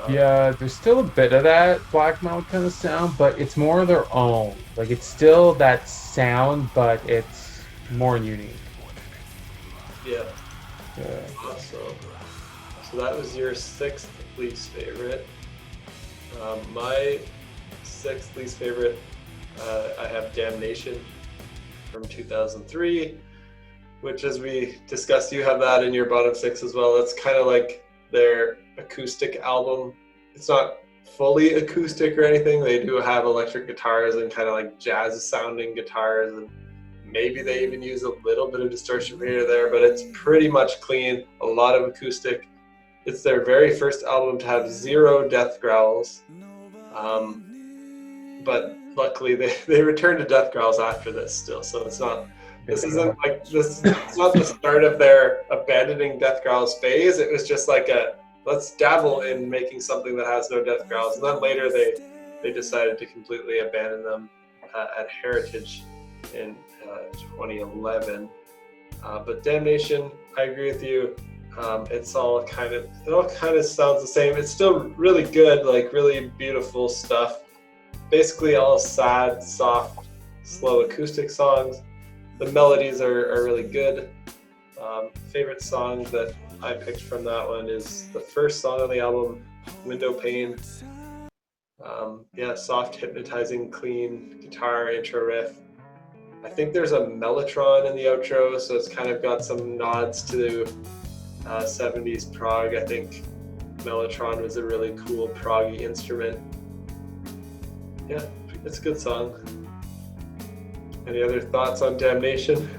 Yeah, there's still a bit of that black metal kind of sound, but it's more their own. Like it's still that sound, but it's more unique. Yeah. Yeah. Awesome. So that was your sixth least favorite. My sixth least favorite, I have Damnation from 2003, which, as we discussed, you have that in your bottom six as well. It's kind of like their acoustic album. It's not fully acoustic or anything. They do have electric guitars and kind of like jazz sounding guitars, and maybe they even use a little bit of distortion here or there, but it's pretty much clean, a lot of acoustic. It's their very first album to have 0 death growls, but luckily they returned to death growls after this still, so it's not this isn't like this. It's not the start of their abandoning death growls phase. It was just like a let's dabble in making something that has no death growls, and then later they decided to completely abandon them at Heritage in 2011. But Damnation, I agree with you. It all kind of sounds the same. It's still really good, like really beautiful stuff. Basically all sad, soft, slow acoustic songs. The melodies are really good. Favorite song that I picked from that one is the first song on the album, Window Pane. Soft, hypnotizing, clean guitar intro riff. I think there's a mellotron in the outro, so it's kind of got some nods to 70s prog. I think mellotron was a really cool proggy instrument. Yeah, it's a good song. Any other thoughts on Damnation?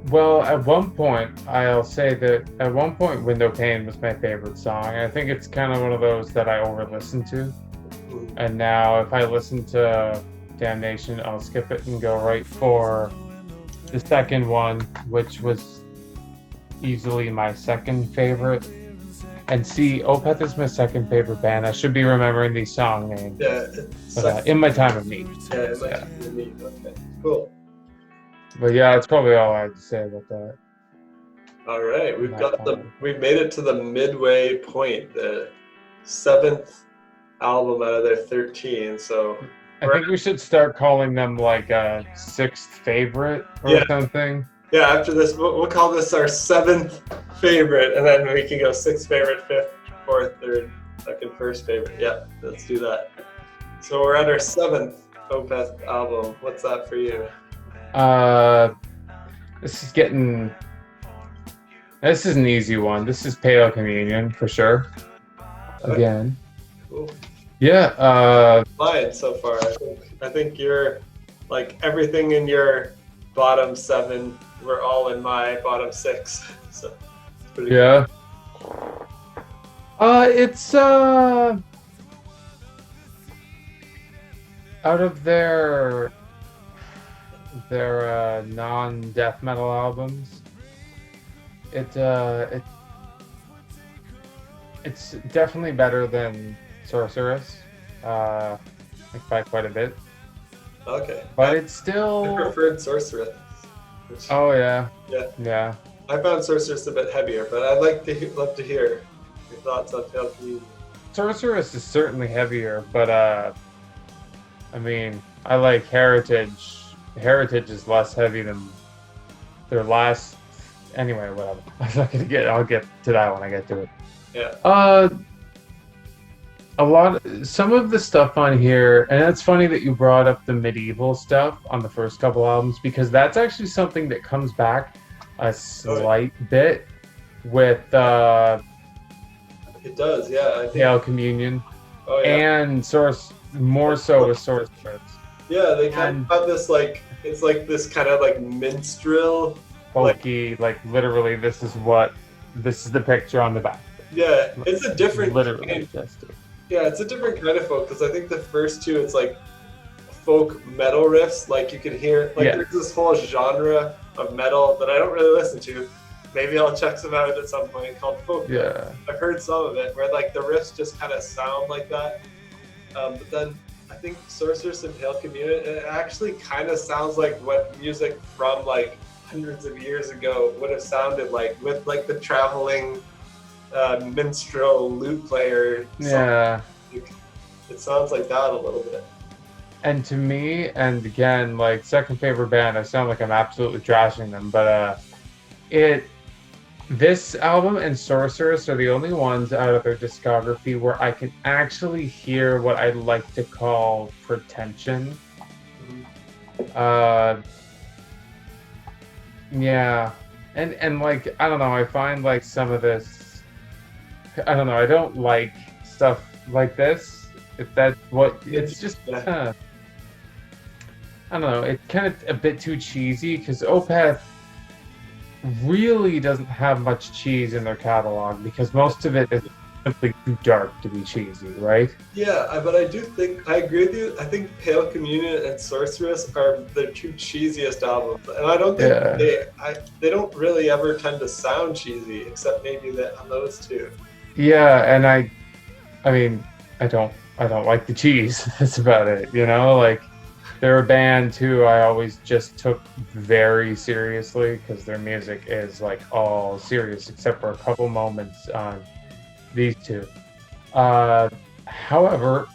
Well, at one point, I'll say that at one point, Window Pane was my favorite song. I think it's kind of one of those that I over-listen to. And now, if I listen to Damnation, I'll skip it and go right for the second one, which was easily my second favorite. And see, Opeth is my second favorite band. I should be remembering these song names. Yeah, but, in my time of need. Yeah, in my time of need. Okay, cool. But yeah, that's probably all I have to say about that. All right, we've made it to the midway point, the 7th album out of their 13. So I think we should start calling them like a 6th favorite or something. Yeah, after this, we'll call this our 7th favorite, and then we can go 6th favorite, 5th, 4th, 3rd, 2nd, 1st favorite. Yeah, let's do that. So we're at our 7th Opeth album. What's that for you? This is an easy one. This is Pale Communion for sure. Again. Cool. Yeah. Mine so far. I think you're like everything in your bottom 7. We're all in my bottom 6. So it's pretty good. It's out of their non-death metal albums. It's definitely better than Sorceress, like by quite a bit. Okay. But it's still. I preferred Sorceress. Oh yeah. Yeah. I found Sorceress a bit heavier, but I'd love to hear your thoughts on Pale Communion. Sorceress is certainly heavier, but I mean, I like Heritage. Heritage is less heavy than their last. Anyway, whatever. I'll get to that when I get to it. Yeah. Some of the stuff on here, and it's funny that you brought up the medieval stuff on the first couple albums, because that's actually something that comes back a slight bit with it does, yeah. Pale Communion. Oh, yeah. And more so with Sorceress. Yeah, they kind of have this like it's like this kind of like minstrel folky, like literally this is the picture on the back. Yeah, it's a different Literally kind. just it. Yeah, it's a different kind of folk because I think the first two, it's like folk metal riffs. Like you can hear, like there's Yes. this whole genre of metal that I don't really listen to. Maybe I'll check some out at some point called folk metal. Yeah. I've heard some of it where like the riffs just kind of sound like that. But then I think Sorceress and Pale Communion, it actually kind of sounds like what music from like hundreds of years ago would have sounded like with like the traveling minstrel lute player song. Yeah. It sounds like that a little bit. And to me, and again, like second favorite band, I sound like I'm absolutely trashing them, but it this album and Sorceress are the only ones out of their discography where I can actually hear what I like to call pretension. Uh, yeah, and like I don't know, I find like some of this, I don't know, I don't like stuff like this. If that's what it's just. I don't know, it's kind of a bit too cheesy because Opeth really doesn't have much cheese in their catalog because most of it is simply too dark to be cheesy, right? Yeah, but I do think I agree with you. I think Pale Communion and Sorceress are the two cheesiest albums, and I don't think they don't really ever tend to sound cheesy, except maybe that on those two. Yeah, and I mean, I don't like the cheese. That's about it, you know. Like they're a band who I always just took very seriously because their music is like all serious, except for a couple moments on these two. However,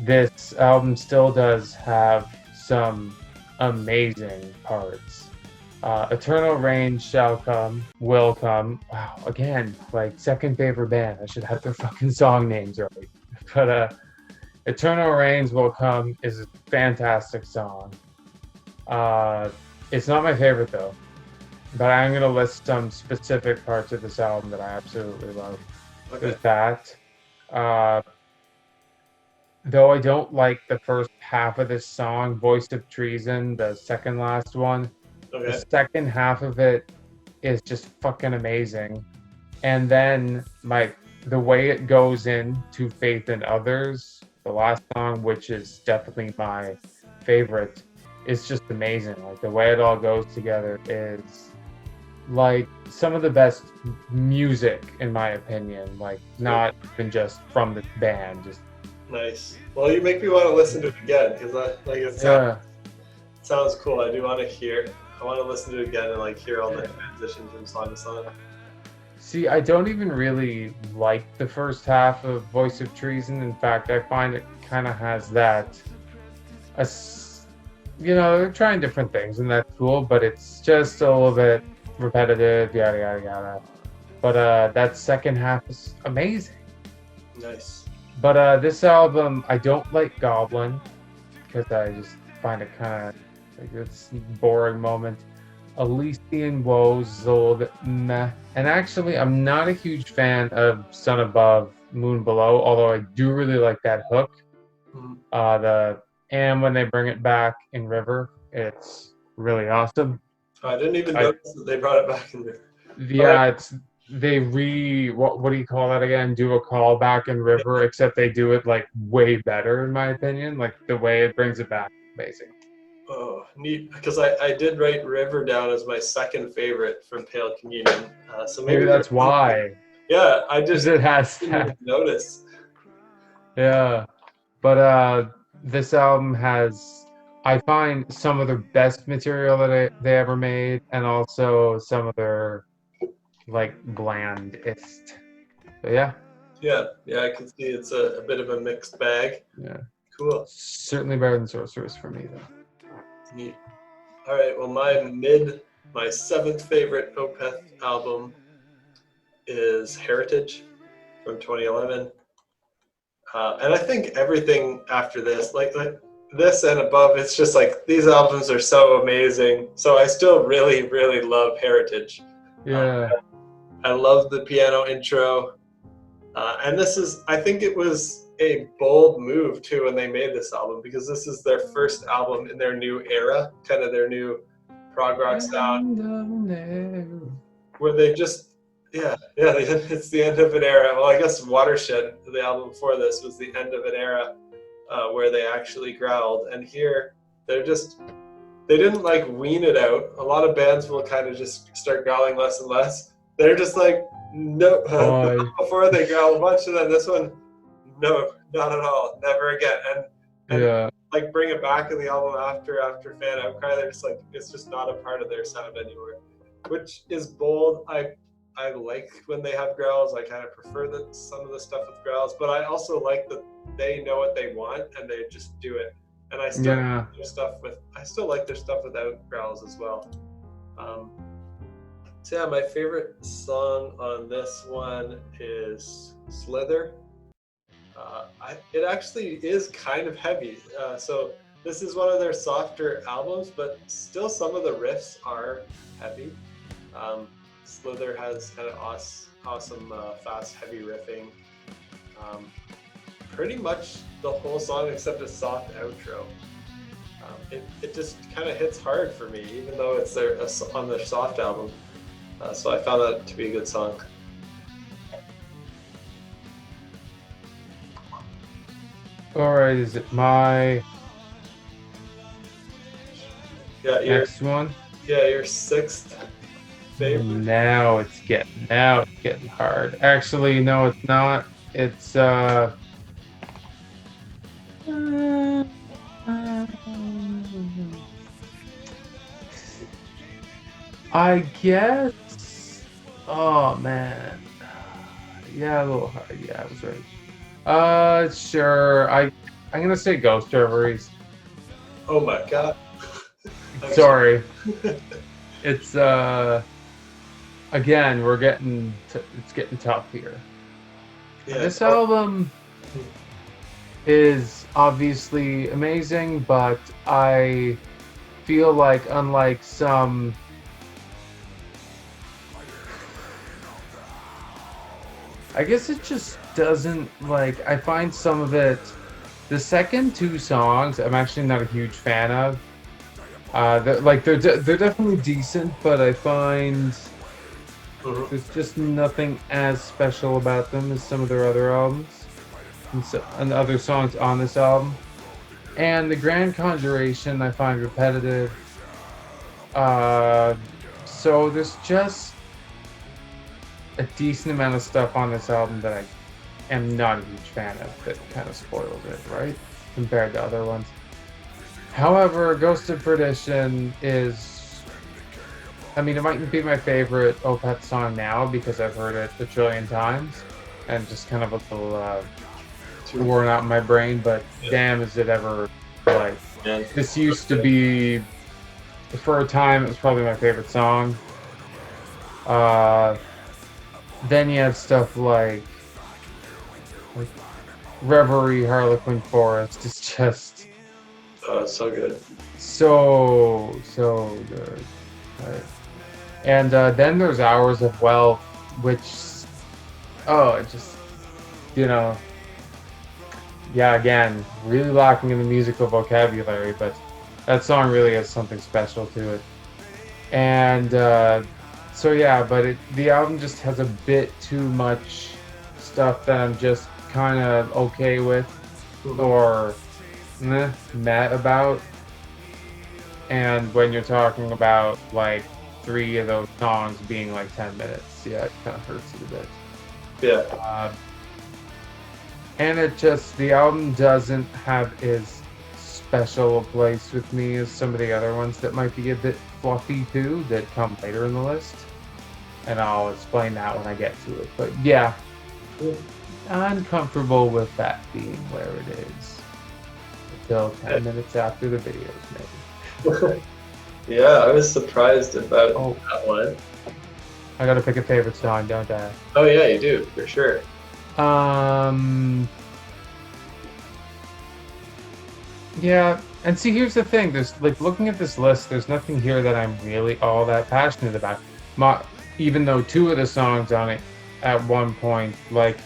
this album still does have some amazing parts. Eternal Rain shall come, will come. Wow, again, like second favorite band. I should have their fucking song names right. But Eternal Rains Will Come is a fantastic song. It's not my favorite though, but I'm gonna list some specific parts of this album that I absolutely love. Okay. There's that. Though I don't like the first half of this song, Voice of Treason, the second last one. Okay. The second half of it is just fucking amazing. And then the way it goes into Faith in Others, the last song, which is definitely my favorite, is just amazing. Like the way it all goes together is like some of the best music in my opinion. Like not even just from the band, just nice. Well, you make me want to listen to it again because it sounds cool. I do want to hear. I want to listen to it again and like hear all the transitions from song to song. See, I don't even really like the first half of Voice of Treason. In fact, I find it kind of has that, they're trying different things and that's cool, but it's just a little bit repetitive, yada, yada, yada. But that second half is amazing. Nice. But this album, I don't like Goblin because I just find it kind of like it's a boring moment. Elysian Woes is a little bit meh. And actually, I'm not a huge fan of Sun Above, Moon Below, although I do really like that hook. And when they bring it back in River, it's really awesome. I didn't even notice that they brought it back in River. Yeah, what do you call that again? Do a call back in River, except they do it like way better in my opinion. Like the way it brings it back, amazing. Oh, neat! Because I did write River down as my second favorite from Pale Communion. So maybe that's why. Yeah, I just it has didn't notice. Yeah, but this album has, I find, some of the best material that they ever made, and also some of their like blandest. So yeah. Yeah, I can see it's a bit of a mixed bag. Yeah. Cool. Certainly better than Sorceress for me though. Neat. All right, well my seventh favorite Opeth album is Heritage from 2011. And I think everything after this, like this and above, it's just like these albums are so amazing. So I still really, really love Heritage. Yeah. I love the piano intro. And I think it was a bold move too when they made this album because this is their first album in their new era, kind of their new prog rock sound, where yeah. It's the end of an era. Well, I guess Watershed, the album before this, was the end of an era where they actually growled. And here, they're just they didn't like wean it out. A lot of bands will kind of just start growling less and less. They're just like no. Before they growl a bunch, and then this one, no, not at all, never again. And Yeah. like bring it back in the album after Fan Outcry. They're just like it's just not a part of their sound anymore, which is bold. I like when they have growls. I kind of prefer some of the stuff with growls, but I also like that they know what they want and they just do it. And I still like their stuff without growls as well. So yeah, my favorite song on this one is Slither. It actually is kind of heavy. So this is one of their softer albums, but still some of the riffs are heavy. Slither has kind of awesome fast, heavy riffing. Pretty much the whole song except a soft outro. It just kind of hits hard for me, even though it's on their soft album. So I found that to be a good song. All right, is it my next one? Yeah, your sixth favorite. Now it's getting hard. Actually, no, it's not. It's I guess. Oh man. Yeah, a little hard. Yeah, I was right. Sure. I'm gonna say Ghost Reveries. Oh my god. Sorry. It's again, it's getting tough here. Yeah, this album is obviously amazing, but I feel like unlike some I guess it just doesn't like I find some of it the second two songs I'm actually not a huge fan of. They're definitely decent, but I find there's just nothing as special about them as some of their other albums and other songs on this album. And the Grand Conjuration I find repetitive. So there's just a decent amount of stuff on this album that I am not a huge fan of that kind of spoils it, right? Compared to other ones. However, Ghost of Perdition is, I mean, it might be my favorite Opeth song now because I've heard it a trillion times and just kind of a little worn out in my brain, but damn is it ever, like, this used to be, for a time, it was probably my favorite song. Then you have stuff like Reverie, Harlequin Forest. It's just so good. So good. Right. And then there's Hours of Wealth, which it just again, really lacking in the musical vocabulary, but that song really has something special to it. And the album just has a bit too much stuff that I'm just kind of okay with or meh about. And when you're talking about like 3 of those songs being like 10 minutes, it kind of hurts it a bit. Yeah. And the album doesn't have as special a place with me as some of the other ones that might be a bit fluffy too, that come later in the list. And I'll explain that when I get to it. But yeah, I'm comfortable with that being where it is. Until 10 minutes after the video's made. Yeah, I was surprised about that one. I gotta pick a favorite song, don't I? Oh yeah, you do, for sure. Yeah, and see, here's the thing. There's like looking at this list. There's nothing here that I'm really all that passionate about. Even though 2 of the songs on it, at one point, like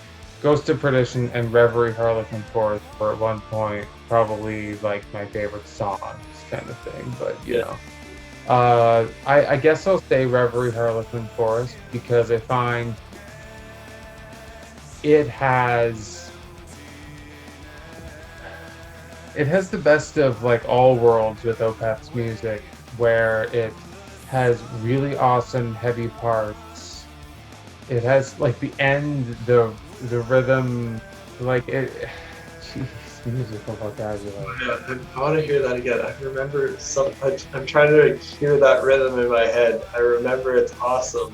Ghost of Perdition and Reverie, Harlequin Forest, were at one point probably like my favorite songs, kind of thing. But you know, I guess I'll say Reverie Harlequin Forest because I find it has it has the best of like all worlds with Opeth's music, where it has really awesome heavy parts. It has like the end, the rhythm, like it. Jeez, musical vocabulary. Yeah, I want to hear that again. I remember I'm trying to hear that rhythm in my head. I remember it's awesome.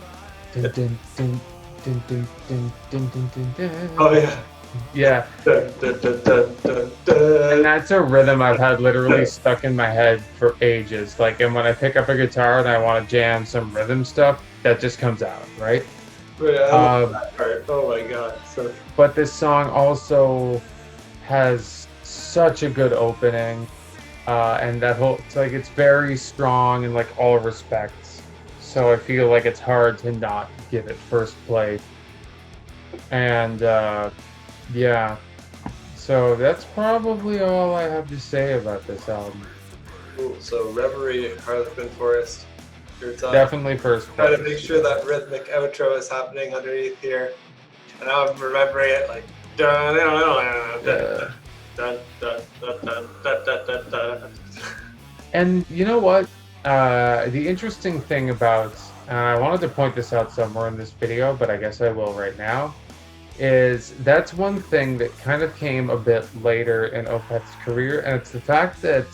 Dun, dun, dun, dun, dun, dun, dun, dun, dun, dun. Oh yeah. Yeah, Dun, dun, dun, dun, dun, and dun. that's a rhythm I've had literally stuck in my head for ages. Like, and when I pick up a guitar and I want to jam some rhythm stuff, that just comes out, right? Wait, I love Um, that part. Oh my god. So but this song also has such a good opening, and that whole it's like it's very strong in like all respects. So I feel like it's hard to not give it first place. And yeah, so that's probably all I have to say about this album. cool. So Reverie, Harlequin Forest. Your time. Definitely first Try to place. make sure that rhythmic outro is happening underneath here. And now I'm remembering it like dun dun dun Uh, dun dun dun dun dun dun dun dun. and you know what? The interesting thing about, and I wanted to point this out somewhere in this video, but I guess I will right now, is that's one thing that kind of came a bit later in Opeth's career, and it's the fact that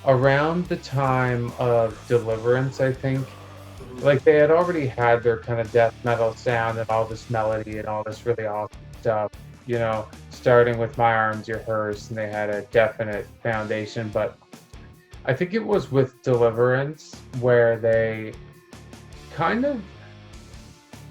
around the time of Deliverance, I think, like they had already had their kind of death metal sound and all this melody and all this really awesome stuff, starting with My Arms, Your Hearse, and they had a definite foundation. But I think it was with Deliverance where kind of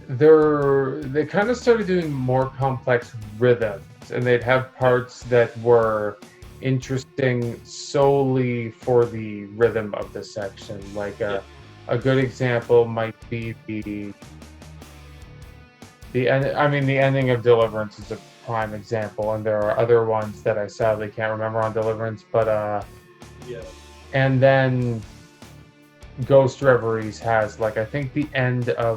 they kind of started doing more complex rhythms, and they'd have parts that were interesting solely for the rhythm of the section. Like a good example might be the end. I mean, the ending of Deliverance is a prime example, and there are other ones that I sadly can't remember on Deliverance. But Yeah. and then Ghost Reveries has like I think the end of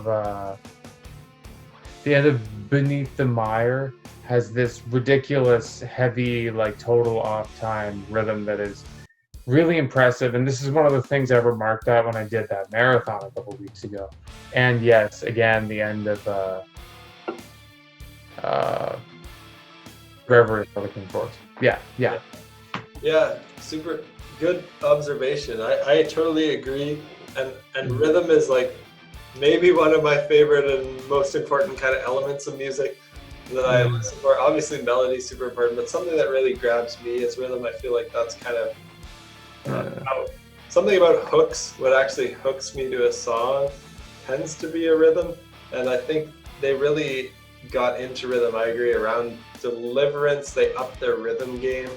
Beneath the Mire has this ridiculous heavy like total off time rhythm that is really impressive, and this is one of the things I remarked at when I did that marathon a couple weeks ago. And yes, again, the end of uh, Reverie are looking for. Yeah. Yeah, super good observation. I totally agree. And rhythm is like maybe one of my favorite and most important kind of elements of music that I listen for. Obviously melody is super important, but something that really grabs me is rhythm. I feel like that's kind of something about hooks. What actually hooks me to a song tends to be a rhythm, and I think they really got into rhythm. I agree. Around Deliverance, they upped their rhythm game.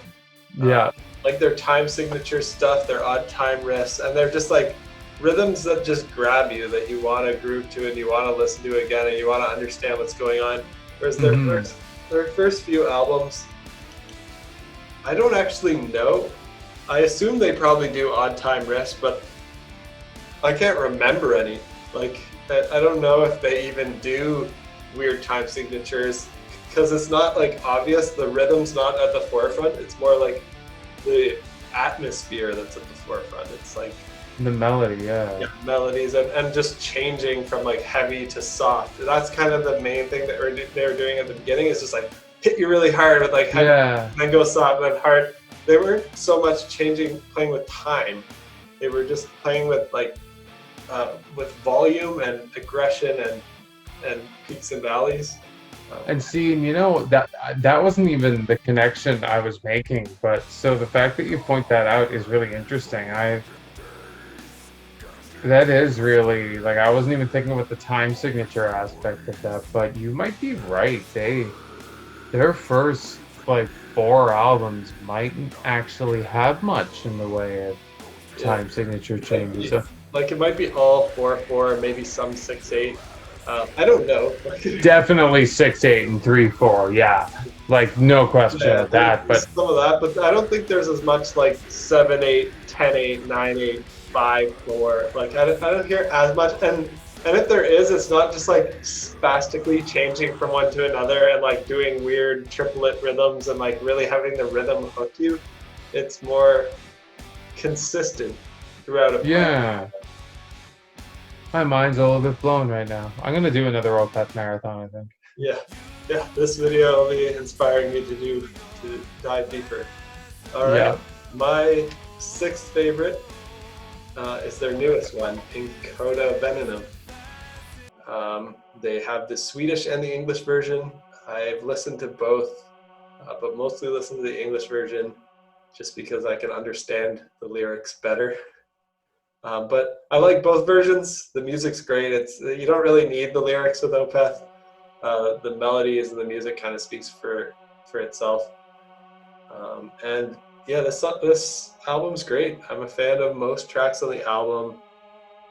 Yeah. Like their time signature stuff, their odd time riffs, and they're just like rhythms that just grab you, that you want to groove to and you want to listen to again and you want to understand what's going on. Whereas their first few albums, I don't actually know. I assume they probably do odd time riffs, but I can't remember any. Like, I don't know if they even do weird time signatures because it's not like obvious. The rhythm's not at the forefront. It's more like the atmosphere that's at the forefront. It's like The melody, yeah. melodies and just changing from like heavy to soft. That's kind of the main thing that they were doing at the beginning, is just like hit you really hard with like heavy, and then go soft and then hard. They weren't so much playing with time. They were just playing with like with volume and aggression and peaks and valleys. And see, that wasn't even the connection I was making, but so the fact that you point that out is really interesting. That is really like I wasn't even thinking about the time signature aspect of that, but you might be right. Their first like 4 albums mightn't actually have much in the way of time signature changes. Like it might be all 4/4, maybe some 6/8. I don't know. Definitely 6/8 and 3/4. Yeah, like no question of that. But some of that, but I don't think there's as much like 7/8, 10/8, 9/8. 5/4. Like I don't hear as much, and if there is, it's not just like spastically changing from one to another and like doing weird triplet rhythms and like really having the rhythm hook you. It's more consistent throughout a part. Yeah. My mind's a little bit blown right now. I'm gonna do another Opeth marathon, I think. Yeah, yeah. This video will be inspiring me to dive deeper. All right, Yeah. my sixth favorite is their newest one, Incoda Venom. They have the Swedish and the English version. I've listened to both, but mostly listened to the English version just because I can understand the lyrics better. But I like both versions. The music's great. You don't really need the lyrics with Opeth. The melodies and the music kind of speaks for itself. And yeah, this album's great. I'm a fan of most tracks on the album.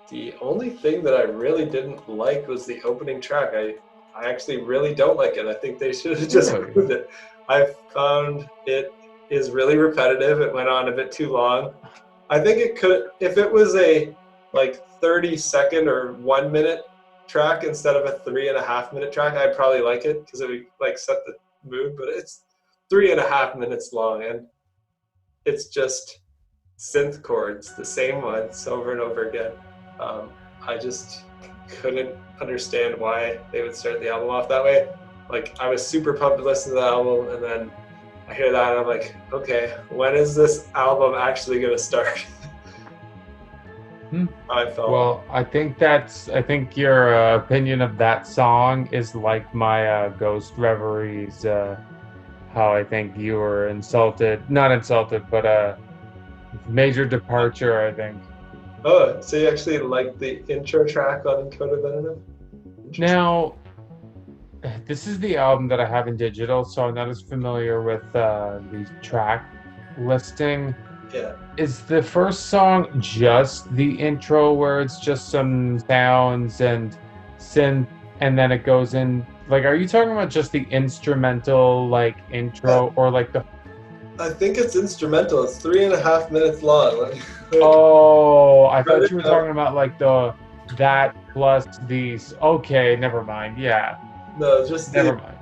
The only thing that I really didn't like was the opening track. I actually really don't like it. I think they should have just Really? moved it. I found it is really repetitive. It went on a bit too long. I think it could, if it was a like 30-second or 1 minute track instead of a 3.5 minute track, I'd probably like it because it would like set the mood. But it's 3.5 minutes long, and it's just synth chords, the same ones over and over again. I just couldn't understand why they would start the album off that way. Like, I was super pumped to listen to the album, and then I hear that and I'm like, okay, when is this album actually gonna start? I felt. Well, I think your opinion of that song is like my Ghost Reveries. How I think you were not insulted, but major departure, I think. Oh, so you actually like the intro track on Encoda Venom? Now, this is the album that I have in digital, so I'm not as familiar with the track listing. Yeah. Is the first song just the intro where it's just some sounds and synth, and then it goes in? Like, are you talking about just the instrumental, like, intro, or like the... I think it's instrumental. It's 3.5 minutes long. Oh, I thought you were talking about like that plus these. Okay, never mind. Yeah. No, just never mind.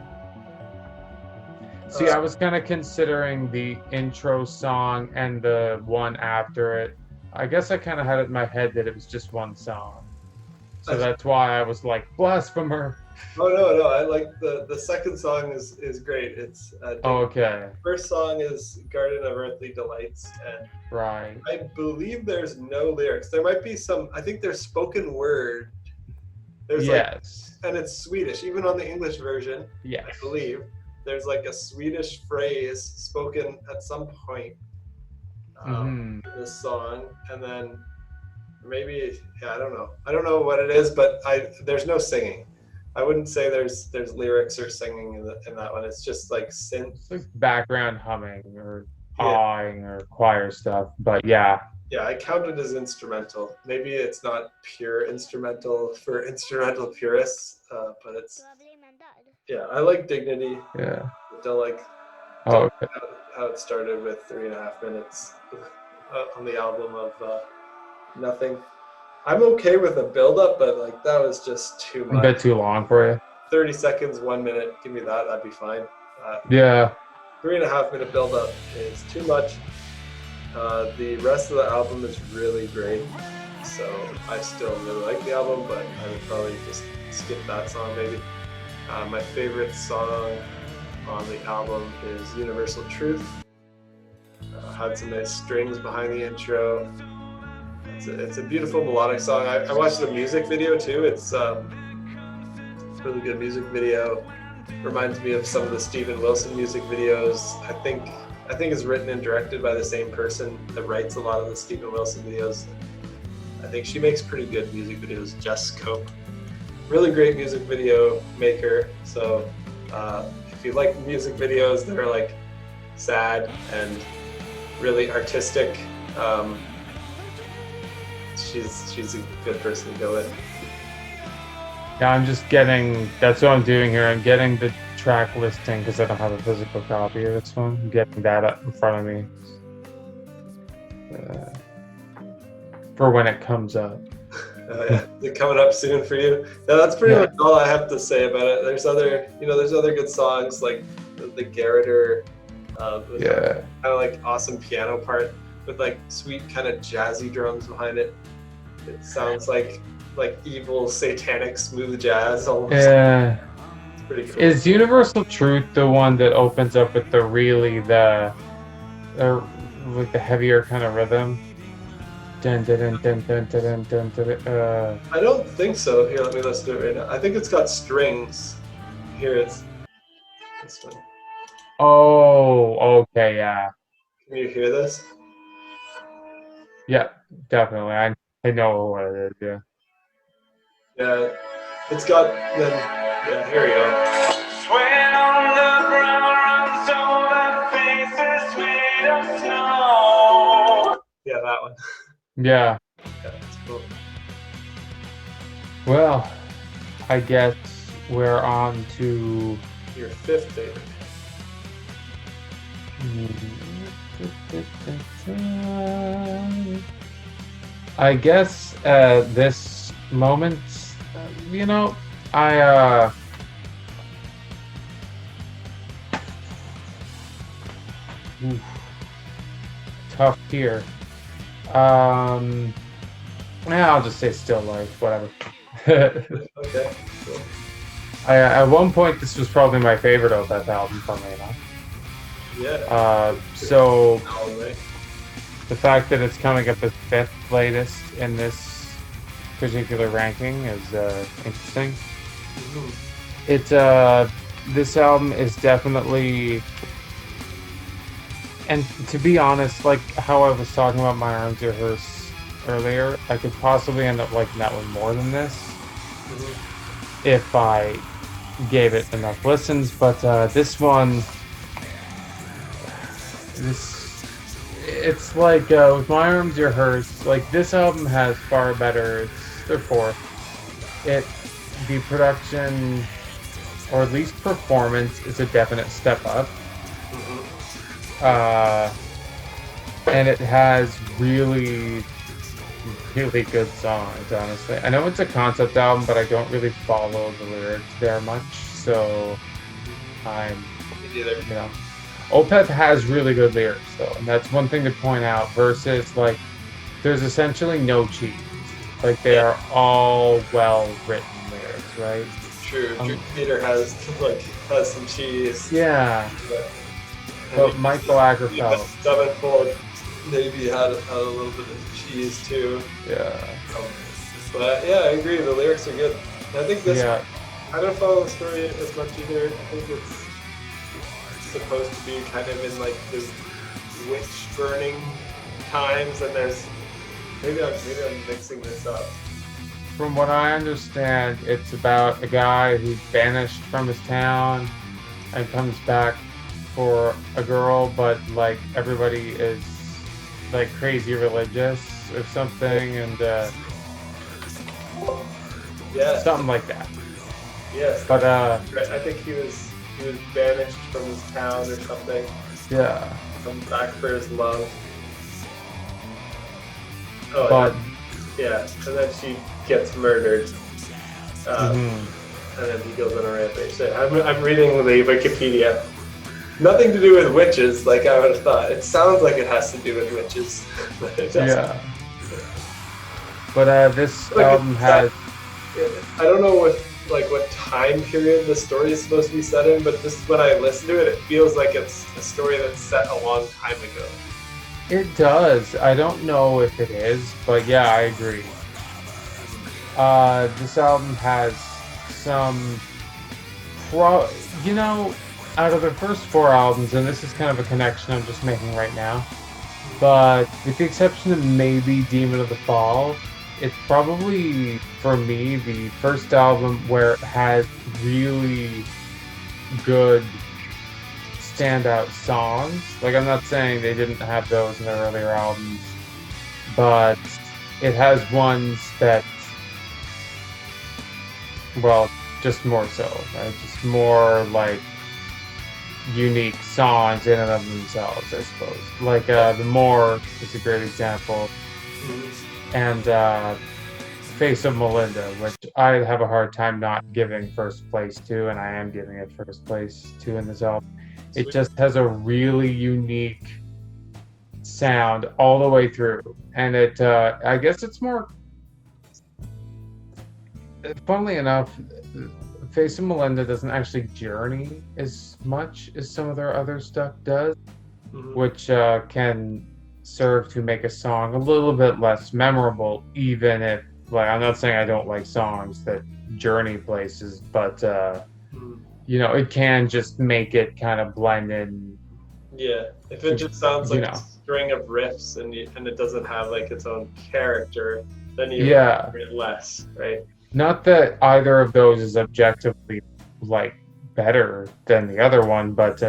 See, I was kind of considering the intro song and the one after it. I guess I kind of had it in my head that it was just one song. So that's why I was like, blasphemer. Oh no, I like the second song is great. It's okay. First song is Garden of Earthly Delights, and right. I believe there's no lyrics. There might be some. I think there's spoken word. There's yes. And it's Swedish, even on the English version. Yes. I believe there's like a Swedish phrase spoken at some point in this song, and then maybe I don't know what it is, but there's no singing. I wouldn't say there's lyrics or singing in that one. It's just like synth. It's like background humming or awing or choir stuff. But yeah. Yeah, I count it as instrumental. Maybe it's not pure instrumental for instrumental purists, but it's. Yeah, I like Dignity. Yeah. I don't like how it started with 3.5 minutes on the album of nothing. I'm okay with a build-up, but like that was just too much. A bit too long for you. 30 seconds, 1 minute. Give me that. That'd be fine. Yeah. 3.5 minute build-up is too much. The rest of the album is really great, so I still really like the album, but I would probably just skip that song maybe. My favorite song on the album is Universal Truth. Had some nice strings behind the intro. It's a beautiful melodic song. I watched the music video too. It's a really good music video. Reminds me of some of the Steven Wilson music videos. I think it's written and directed by the same person that writes a lot of the Steven Wilson videos. I think she makes pretty good music videos, Jess Cope. Really great music video maker. So if you like music videos that are like sad and really artistic, she's a good person to go with. Yeah, that's what I'm doing here. I'm getting the track listing because I don't have a physical copy of this one. I'm getting that up in front of me. for when it comes up. Yeah. Is it coming up soon for you? Yeah, that's pretty much all I have to say about it. There's other good songs like the Garroter, with kind of like awesome piano part with like sweet kind of jazzy drums behind it. It sounds like evil satanic smooth jazz almost. Yeah. It's pretty cool. Is Universal Truth the one that opens up with the heavier kind of rhythm? Dun, dun, dun, dun, dun, dun, dun, dun, dun, I don't think so. Here, let me listen to it right now. I think it's got strings. Here, it's this one. Oh, okay, yeah. Can you hear this? Yeah, definitely. I know what it is, yeah. Yeah, it's got then. Yeah, here we go. Sweat on the ground, so the faces made of snow. Yeah, that one. Yeah. Yeah, that's cool. Well, I guess we're on to Your fifth favorite. I guess at this moment, I tough here. Yeah, I'll just say Still Life, whatever. Okay, cool. At one point, this was probably my favorite Opeth album, funnily enough. Yeah. So Right. the fact that it's coming up as fifth latest in this particular ranking is interesting. Mm-hmm. This album is definitely, and to be honest, like how I was talking about My Arms Are Hers earlier, I could possibly end up liking that one more than this if I gave it enough listens. But this one, it's like with My Arms Are Hers, like this album has far better. It's their fourth. The production, or at least performance, is a definite step up. And it has really, really good songs, honestly. I know it's a concept album, but I don't really follow the lyrics there much, so Opeth has really good lyrics, though, and that's one thing to point out, versus, like, there's essentially no cheese. Like, they are all well-written lyrics, right? True. Peter has some cheese. Yeah. But Michael Agrafelt. Sevenfold maybe had a little bit of cheese too. Yeah. But yeah, I agree. The lyrics are good. I think this. Yeah. I don't follow the story as much either. I think it's supposed to be kind of in like the witch burning times, and there's maybe I'm mixing this up. From what I understand, it's about a guy who's banished from his town and comes back for a girl, but like everybody is like crazy religious or something, and yeah, something like that. Yes. But I think he was banished from his town or something. Yeah. Comes back for his love. Oh, but yeah, and then she gets murdered. And then he goes on a rampage. So I'm reading the Wikipedia. Nothing to do with witches, like I would have thought. It sounds like it has to do with witches, but it doesn't. Yeah. But this album has. I don't know what time period the story is supposed to be set in, but just when I listen to it, it feels like it's a story that's set a long time ago. It does. I don't know if it is, but yeah, I agree. This album has some out of the first four albums, and this is kind of a connection I'm just making right now, but with the exception of maybe Demon of the Fall, it's probably, for me, the first album where it has really good standout songs. Like, I'm not saying they didn't have those in their earlier albums, but it has ones that, well, just more so, right? Just more, like, unique songs in and of themselves, I suppose. Like, The More is a great example. and Face of Melinda, which I have a hard time not giving first place to, and I am giving it first place to in this album. It Sweet. just has a really unique sound all the way through, and it I guess it's more, funnily enough, Face of Melinda doesn't actually journey as much as some of their other stuff does, which can serve to make a song a little bit less memorable, even if, like, I'm not saying I don't like songs that journey places, but it can just make it kind of blend in. Yeah, if it just sounds like You know. a string of riffs and it doesn't have like its own character, then you Yeah. hear it less, right? Not that either of those is objectively like better than the other one, but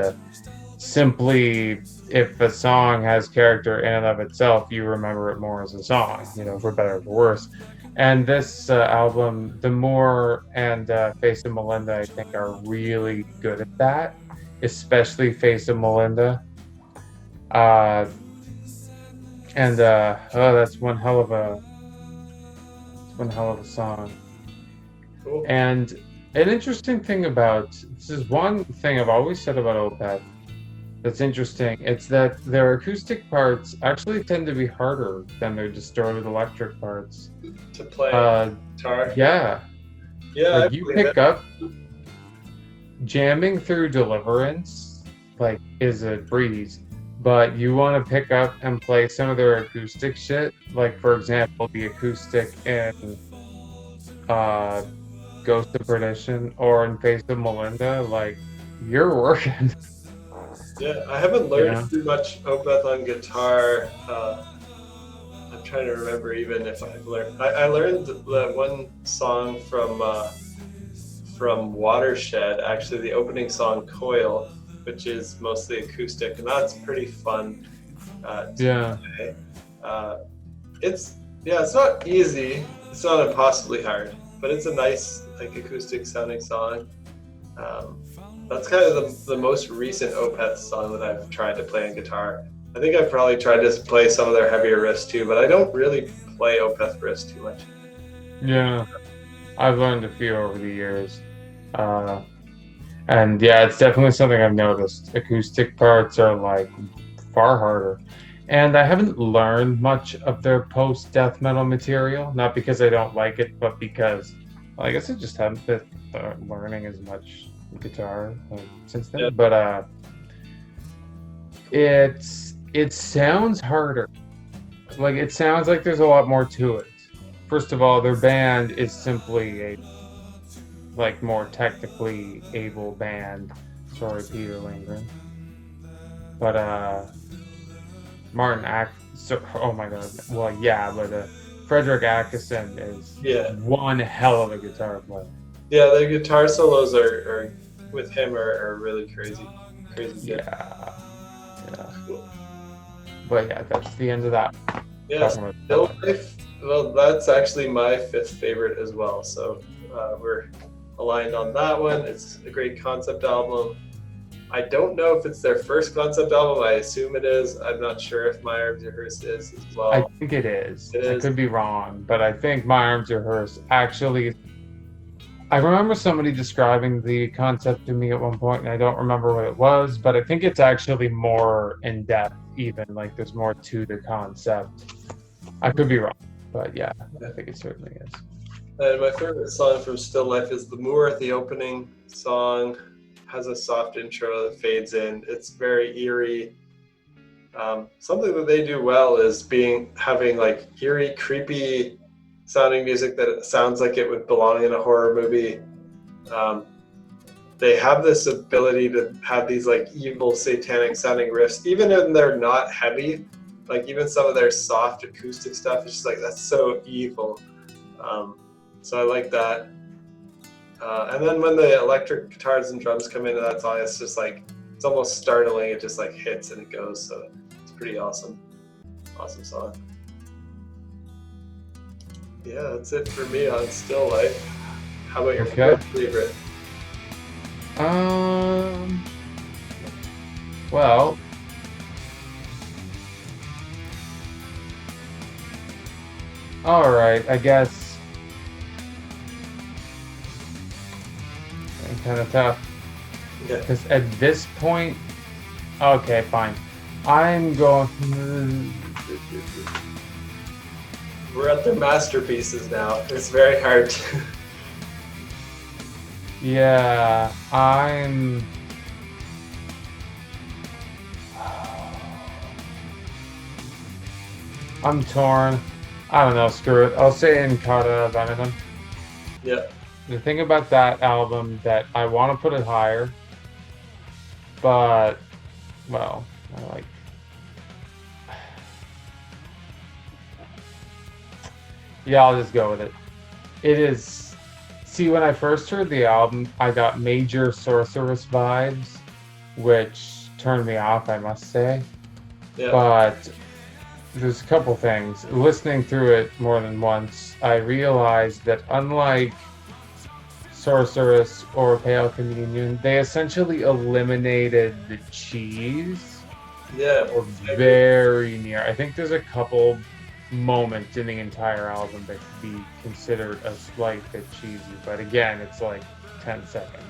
simply if a song has character in and of itself, you remember it more as a song, for better or for worse. And this album, The Moor and Face of Melinda, I think are really good at that, especially Face of Melinda. That's one hell of a song. Cool. And an interesting thing this is one thing I've always said about Opeth that's interesting. It's that their acoustic parts actually tend to be harder than their distorted electric parts. To play guitar. Yeah. Yeah, Like you pick up jamming through Deliverance, like, is a breeze. But you want to pick up and play some of their acoustic shit, like, for example, the acoustic in Ghost of Perdition or in Face of Melinda, like, you're working. Yeah, I haven't learned too much Opeth on guitar. I'm trying to remember even if I've learned. I learned the one song from Watershed, actually the opening song Coil, which is mostly acoustic, and that's pretty fun. Yeah. Play. It's not easy. It's not impossibly hard, but it's a nice, like, acoustic sounding song. That's kind of the most recent Opeth song that I've tried to play on guitar. I think I've probably tried to play some of their heavier riffs too, but I don't really play Opeth riffs too much. Yeah. I've learned a few over the years. And yeah, it's definitely something I've noticed. Acoustic parts are, like, far harder. And I haven't learned much of their post-death metal material, not because I don't like it, but because, well, I guess I just haven't been learning as much guitar since then. Yeah. But it sounds harder. Like, it sounds like there's a lot more to it. First of all, their band is simply a, like, more technically able band. Sorry, Peter Lindgren. But oh my god. Well, yeah, but Frederick Ackerson is one hell of a guitar player. Yeah, the guitar solos are with him are really crazy good. Yeah. But yeah, that's the end of that. Yeah, Still Life. Well, that's actually my fifth favorite as well. So we're aligned on that one. It's a great concept album. I don't know if it's their first concept album. I assume it is. I'm not sure if My Arms Are Hers is as well. I think it is. It is. I could be wrong, but I think My Arms Are Hers actually. I remember somebody describing the concept to me at one point, and I don't remember what it was, but I think it's actually more in depth, even. Like, there's more to the concept. I could be wrong, but yeah, I think it certainly is. And my favorite song from Still Life is The Moor. The opening song has a soft intro that fades in. It's very eerie. Something that they do well is having like eerie, creepy sounding music that sounds like it would belong in a horror movie. They have this ability to have these like evil, satanic sounding riffs, even when they're not heavy. Like, even some of their soft acoustic stuff is just like, that's so evil. So I like that. And then when the electric guitars and drums come into that song, it's just like, it's almost startling. It just like hits and it goes. So it's pretty awesome. Awesome song. Yeah, that's it for me on Still Life. How about your favorite? Well, All right, I guess kind of tough Yeah. because at this point, okay, fine. I'm going. We're at their masterpieces now. It's very hard to. Yeah, I'm torn. I don't know. Screw it. I'll say Encarta Venom. Yeah. The thing about that album that I want to put it higher, but well, I like. Yeah, I'll just go with it. It is. See, when I first heard the album, I got major Sorceress vibes, which turned me off, I must say. Yeah. But there's a couple things. Listening through it more than once, I realized that unlike Sorceress or Pale Communion, they essentially eliminated the cheese, Yeah. or very near. I think there's a couple moments in the entire album that could be considered a slight bit cheesy, but again, it's like 10 seconds.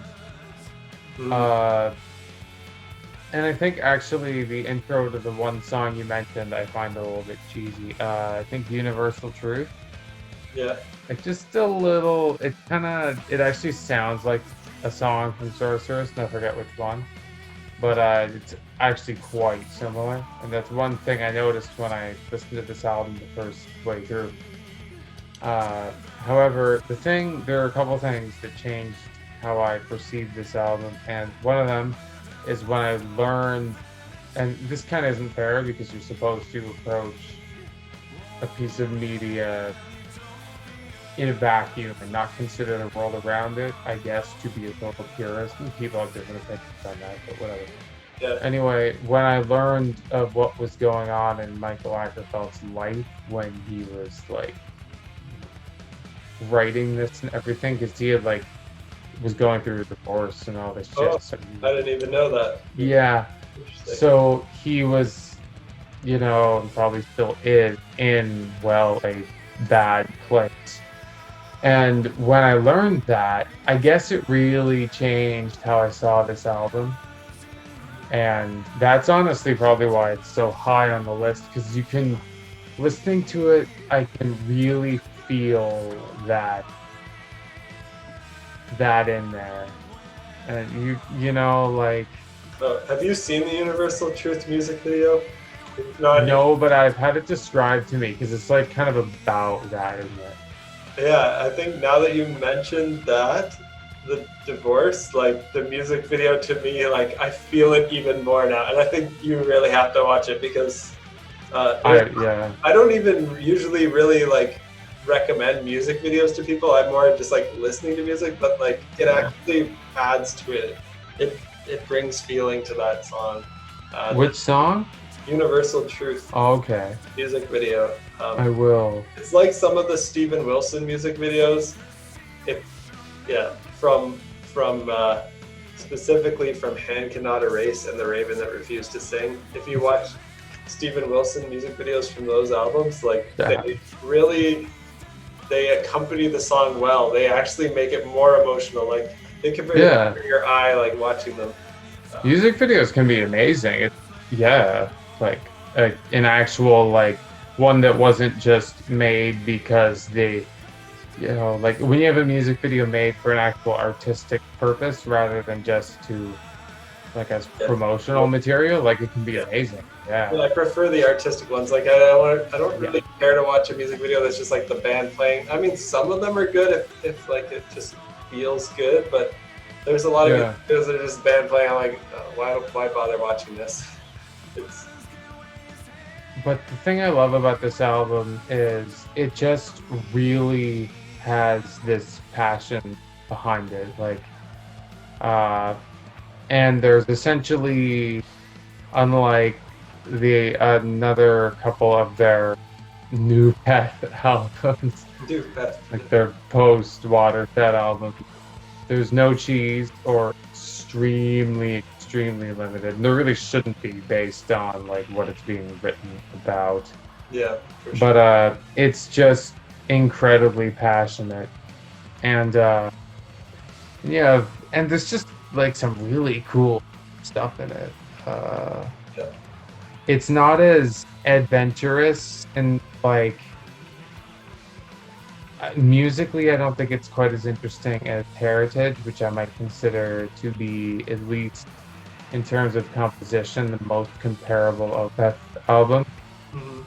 Mhm. And I think actually the intro to the one song you mentioned I find a little bit cheesy. I think Universal Truth. Yeah. It's just a little, it actually sounds like a song from Sorceress, and I forget which one. But it's actually quite similar. And that's one thing I noticed when I listened to this album the first way through. However, there are a couple things that changed how I perceived this album. And one of them is when I learned, and this kind of isn't fair because you're supposed to approach a piece of media in a vacuum and not consider the world around it, I guess, to be a total purist. And people have different opinions on that, but whatever. Yeah. Anyway, when I learned of what was going on in Michael Ackerfeld's life when he was like writing this and everything, because he had was going through a divorce and all this shit. Oh, So I didn't even know that. yeah. Interesting. So he was, and probably still is in, well, a bad place. And when I learned that, I guess it really changed how I saw this album. And that's honestly probably why it's so high on the list, because listening to it, I can really feel that in there. And Have you seen the Universal Truth music video? If not, no, but I've had it described to me because it's like kind of about that, isn't it? yeah, I think now that you mentioned that, the divorce, like the music video to me, like I feel it even more now. And I think you really have to watch it because Yeah. I don't even usually really like recommend music videos to people. I'm more just like listening to music, but like it actually adds to it. It brings feeling to that song. Which song? Universal Truth Oh, okay. music video. I will. It's like some of the Steven Wilson music videos. From specifically from Hand Cannot Erase and The Raven That Refused to Sing. If you watch Steven Wilson music videos from those albums, like they accompany the song well. They actually make it more emotional. Like they can bring it to your eye, like watching them. Music videos can be amazing. Like an actual one that wasn't just made because they, like when you have a music video made for an actual artistic purpose rather than just to as promotional material, like it can be amazing. Yeah. I prefer the artistic ones. Like I don't really care to watch a music video that's just like the band playing. I mean, some of them are good if like it just feels good, but there's a lot of videos that are just band playing. I'm like, oh, why bother watching this? But the thing I love about this album is it just really has this passion behind it. And there's essentially, unlike another couple of their new Peth albums, like their post-Watershed album, there's no cheese or extremely limited. And there really shouldn't be based on what it's being written about. Yeah, for sure. But it's just incredibly passionate, and yeah, and there's just like some really cool stuff in it. Yeah. It's not as adventurous and like musically, I don't think it's quite as interesting as Heritage, which I might consider to be, at least in terms of composition, the most comparable Opeth album. Hmm.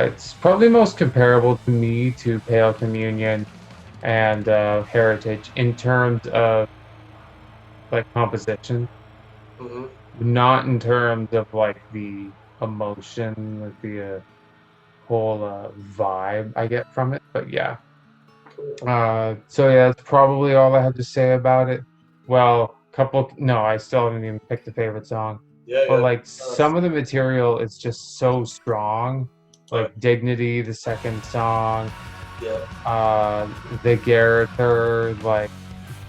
It's probably most comparable to me to Pale Communion and Heritage in terms of like composition, Hmm. not in terms of like the emotion, like the whole vibe I get from it. But yeah. Cool. So yeah, that's probably all I have to say about it. Well, no, I still haven't even picked a favorite song. Yeah, But yeah. like some of the material is just so strong. Oh, Like Dignity, the second song, yeah. uh, the Garreter, like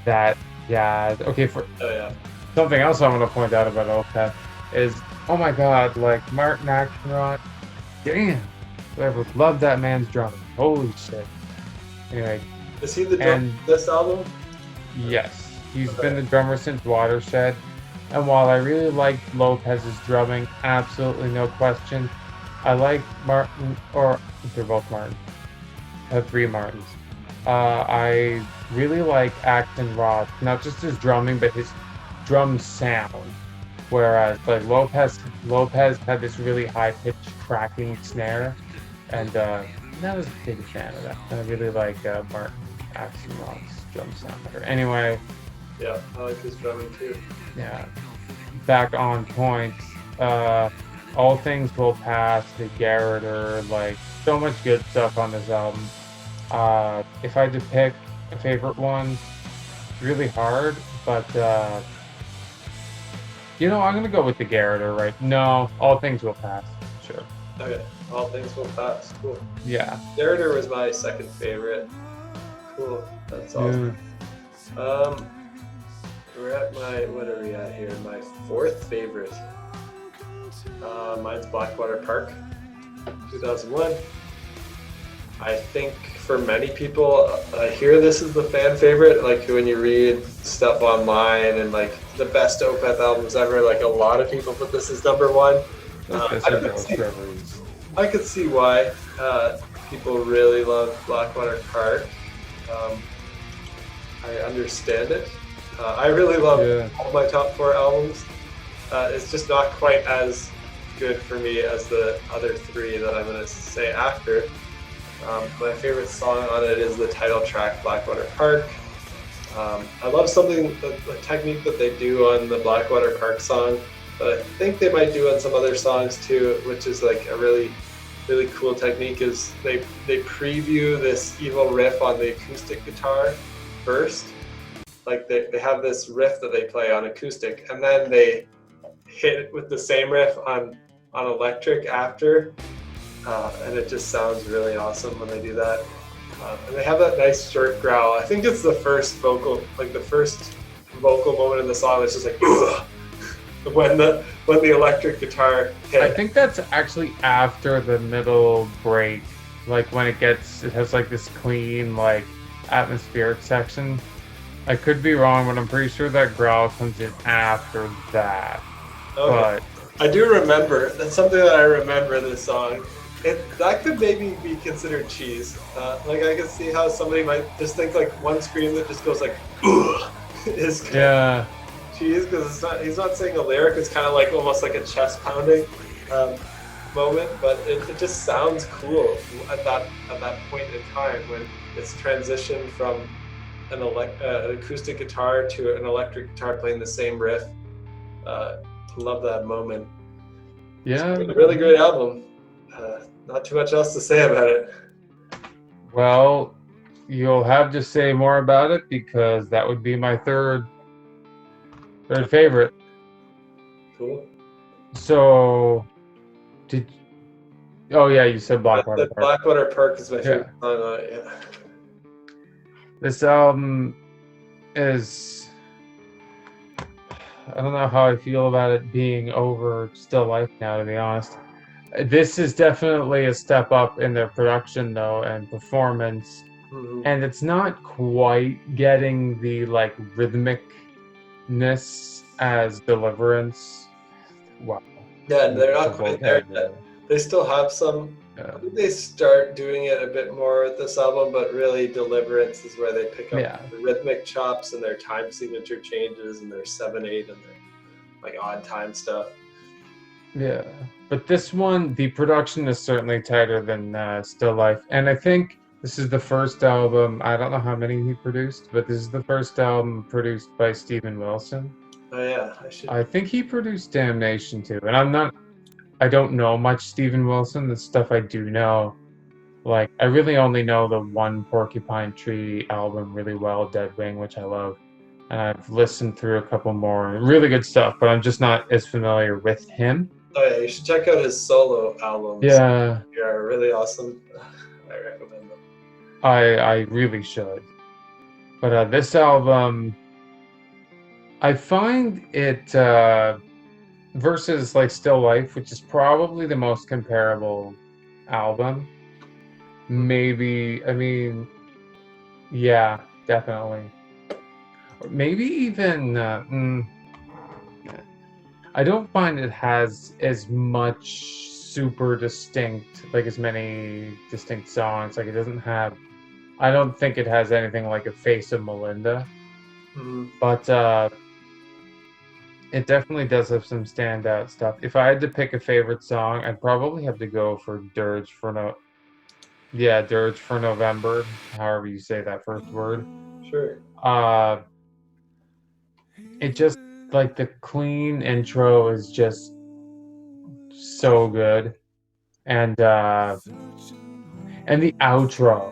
that jazz. Okay, for Oh, yeah. something else I want to point out about Opeth is, oh my God, like Martin Axelrod, damn, whoever loved that man's drumming. Holy shit. Anyway, Is he the drummer and of this album? yes, he's Okay. been the drummer since Watershed. And while I really liked Lopez's drumming, absolutely no question, I like Martin, or they're both Martin, three Martins. I really like Acton Roth, not just his drumming, but his drum sound. Whereas like Lopez had this really high pitched cracking snare, and I was a big fan of that. And I really like Martin Axelrod's drum sound better. Anyway, Yeah, I like his drumming too. yeah, back on point. All Things Will Pass, The Garreter, like so much good stuff on this album. If I had to pick a favorite one, it's really hard, but I'm gonna go with The Garreter, right? No, All Things Will Pass, sure. Okay, All Things Will Pass. Cool. Yeah. Narrator was my second favorite. Cool. That's awesome. We're at what are we at here? My fourth favorite. Mine's Blackwater Park, 2001. I think for many people, I hear this is the fan favorite. Like when you read stuff online and like the best Opeth albums ever, like a lot of people put this as number one. I could see why people really love Blackwater Park. I understand it. I really love all my top four albums. It's just not quite as good for me as the other three that I'm going to say after. My favorite song on it is the title track, Blackwater Park. I love the technique that they do on the Blackwater Park song, but I think they might do on some other songs too, which is like a really, really cool technique, is they preview this evil riff on the acoustic guitar first. Like they have this riff that they play on acoustic, and then they hit it with the same riff on electric after, and it just sounds really awesome when they do that. And they have that nice short growl. I think it's the first vocal moment in the song. It's just like when the electric guitar hit. I think that's actually after the middle break, like when it has like this clean like atmospheric section. I could be wrong, but I'm pretty sure that growl comes in after that. Okay. But I do remember, that's something that I remember this song. That could maybe be considered cheese. Like I could see how somebody might just think like one scream that just goes like is cheese, because he's not saying a lyric. It's kind of like almost like a chest pounding moment, but it just sounds cool at that point in time when it's transitioned from an acoustic guitar to an electric guitar playing the same riff. Love that moment. Yeah, it's a really great album. Not too much else to say about it. Well, you'll have to say more about it, because that would be my third favorite. Cool. So, you said Blackwater Park. Blackwater Park is my favorite song on it, yeah. This album is, I don't know how I feel about it being over Still Life now, to be honest. This is definitely a step up in their production though and performance, Mhm. and it's not quite getting the like rhythmicness as Deliverance. Wow. Yeah, they're not It's a quite there vocab yet. there. They still have some. I Yeah. think they start doing it a bit more with this album, but really Deliverance is where they pick up Yeah. the rhythmic chops and their time signature changes and their 7/8 and their like odd time stuff. Yeah, but this one, the production is certainly tighter than Still Life, and I think this is the first album. I don't know how many he produced, but this is the first album produced by Steven Wilson. Oh yeah, I should. I think he produced Damnation too, and I don't know much Steven Wilson. The stuff I do know, like I really only know the one Porcupine Tree album really well, Dead Wing, which I love, and I've listened through a couple more really good stuff, but I'm just not as familiar with him. Oh yeah, you should check out his solo albums. Yeah. They are really awesome. I recommend them. I really should. But this album, I find it versus like Still Life, which is probably the most comparable album. Maybe, I mean, yeah, definitely. Or maybe even, I don't find it has as much super distinct, like as many distinct songs. Like it doesn't have, I don't think it has anything like a Face of Melinda. Mhm. But it definitely does have some standout stuff. If I had to pick a favorite song, I'd probably have to go for Dirge for Dirge for November, however you say that first word. Sure. It just like the clean intro is just so good, and the outro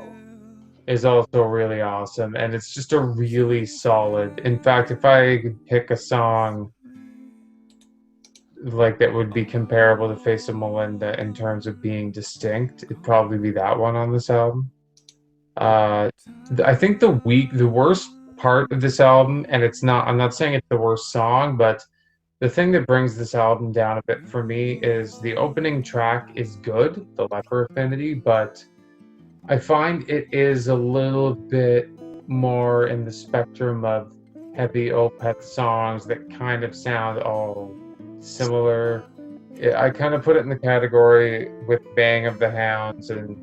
is also really awesome, and it's just a really solid. In fact, if I could pick a song like that would be comparable to Face of Melinda in terms of being distinct, it'd probably be that one on this album. I think the worst part of this album, and I'm not saying it's the worst song, but the thing that brings this album down a bit for me is the opening track is good, the Leper Affinity, but I find it is a little bit more in the spectrum of heavy Opeth songs that kind of sound all similar. I kind of put it in the category with Bang of the Hounds and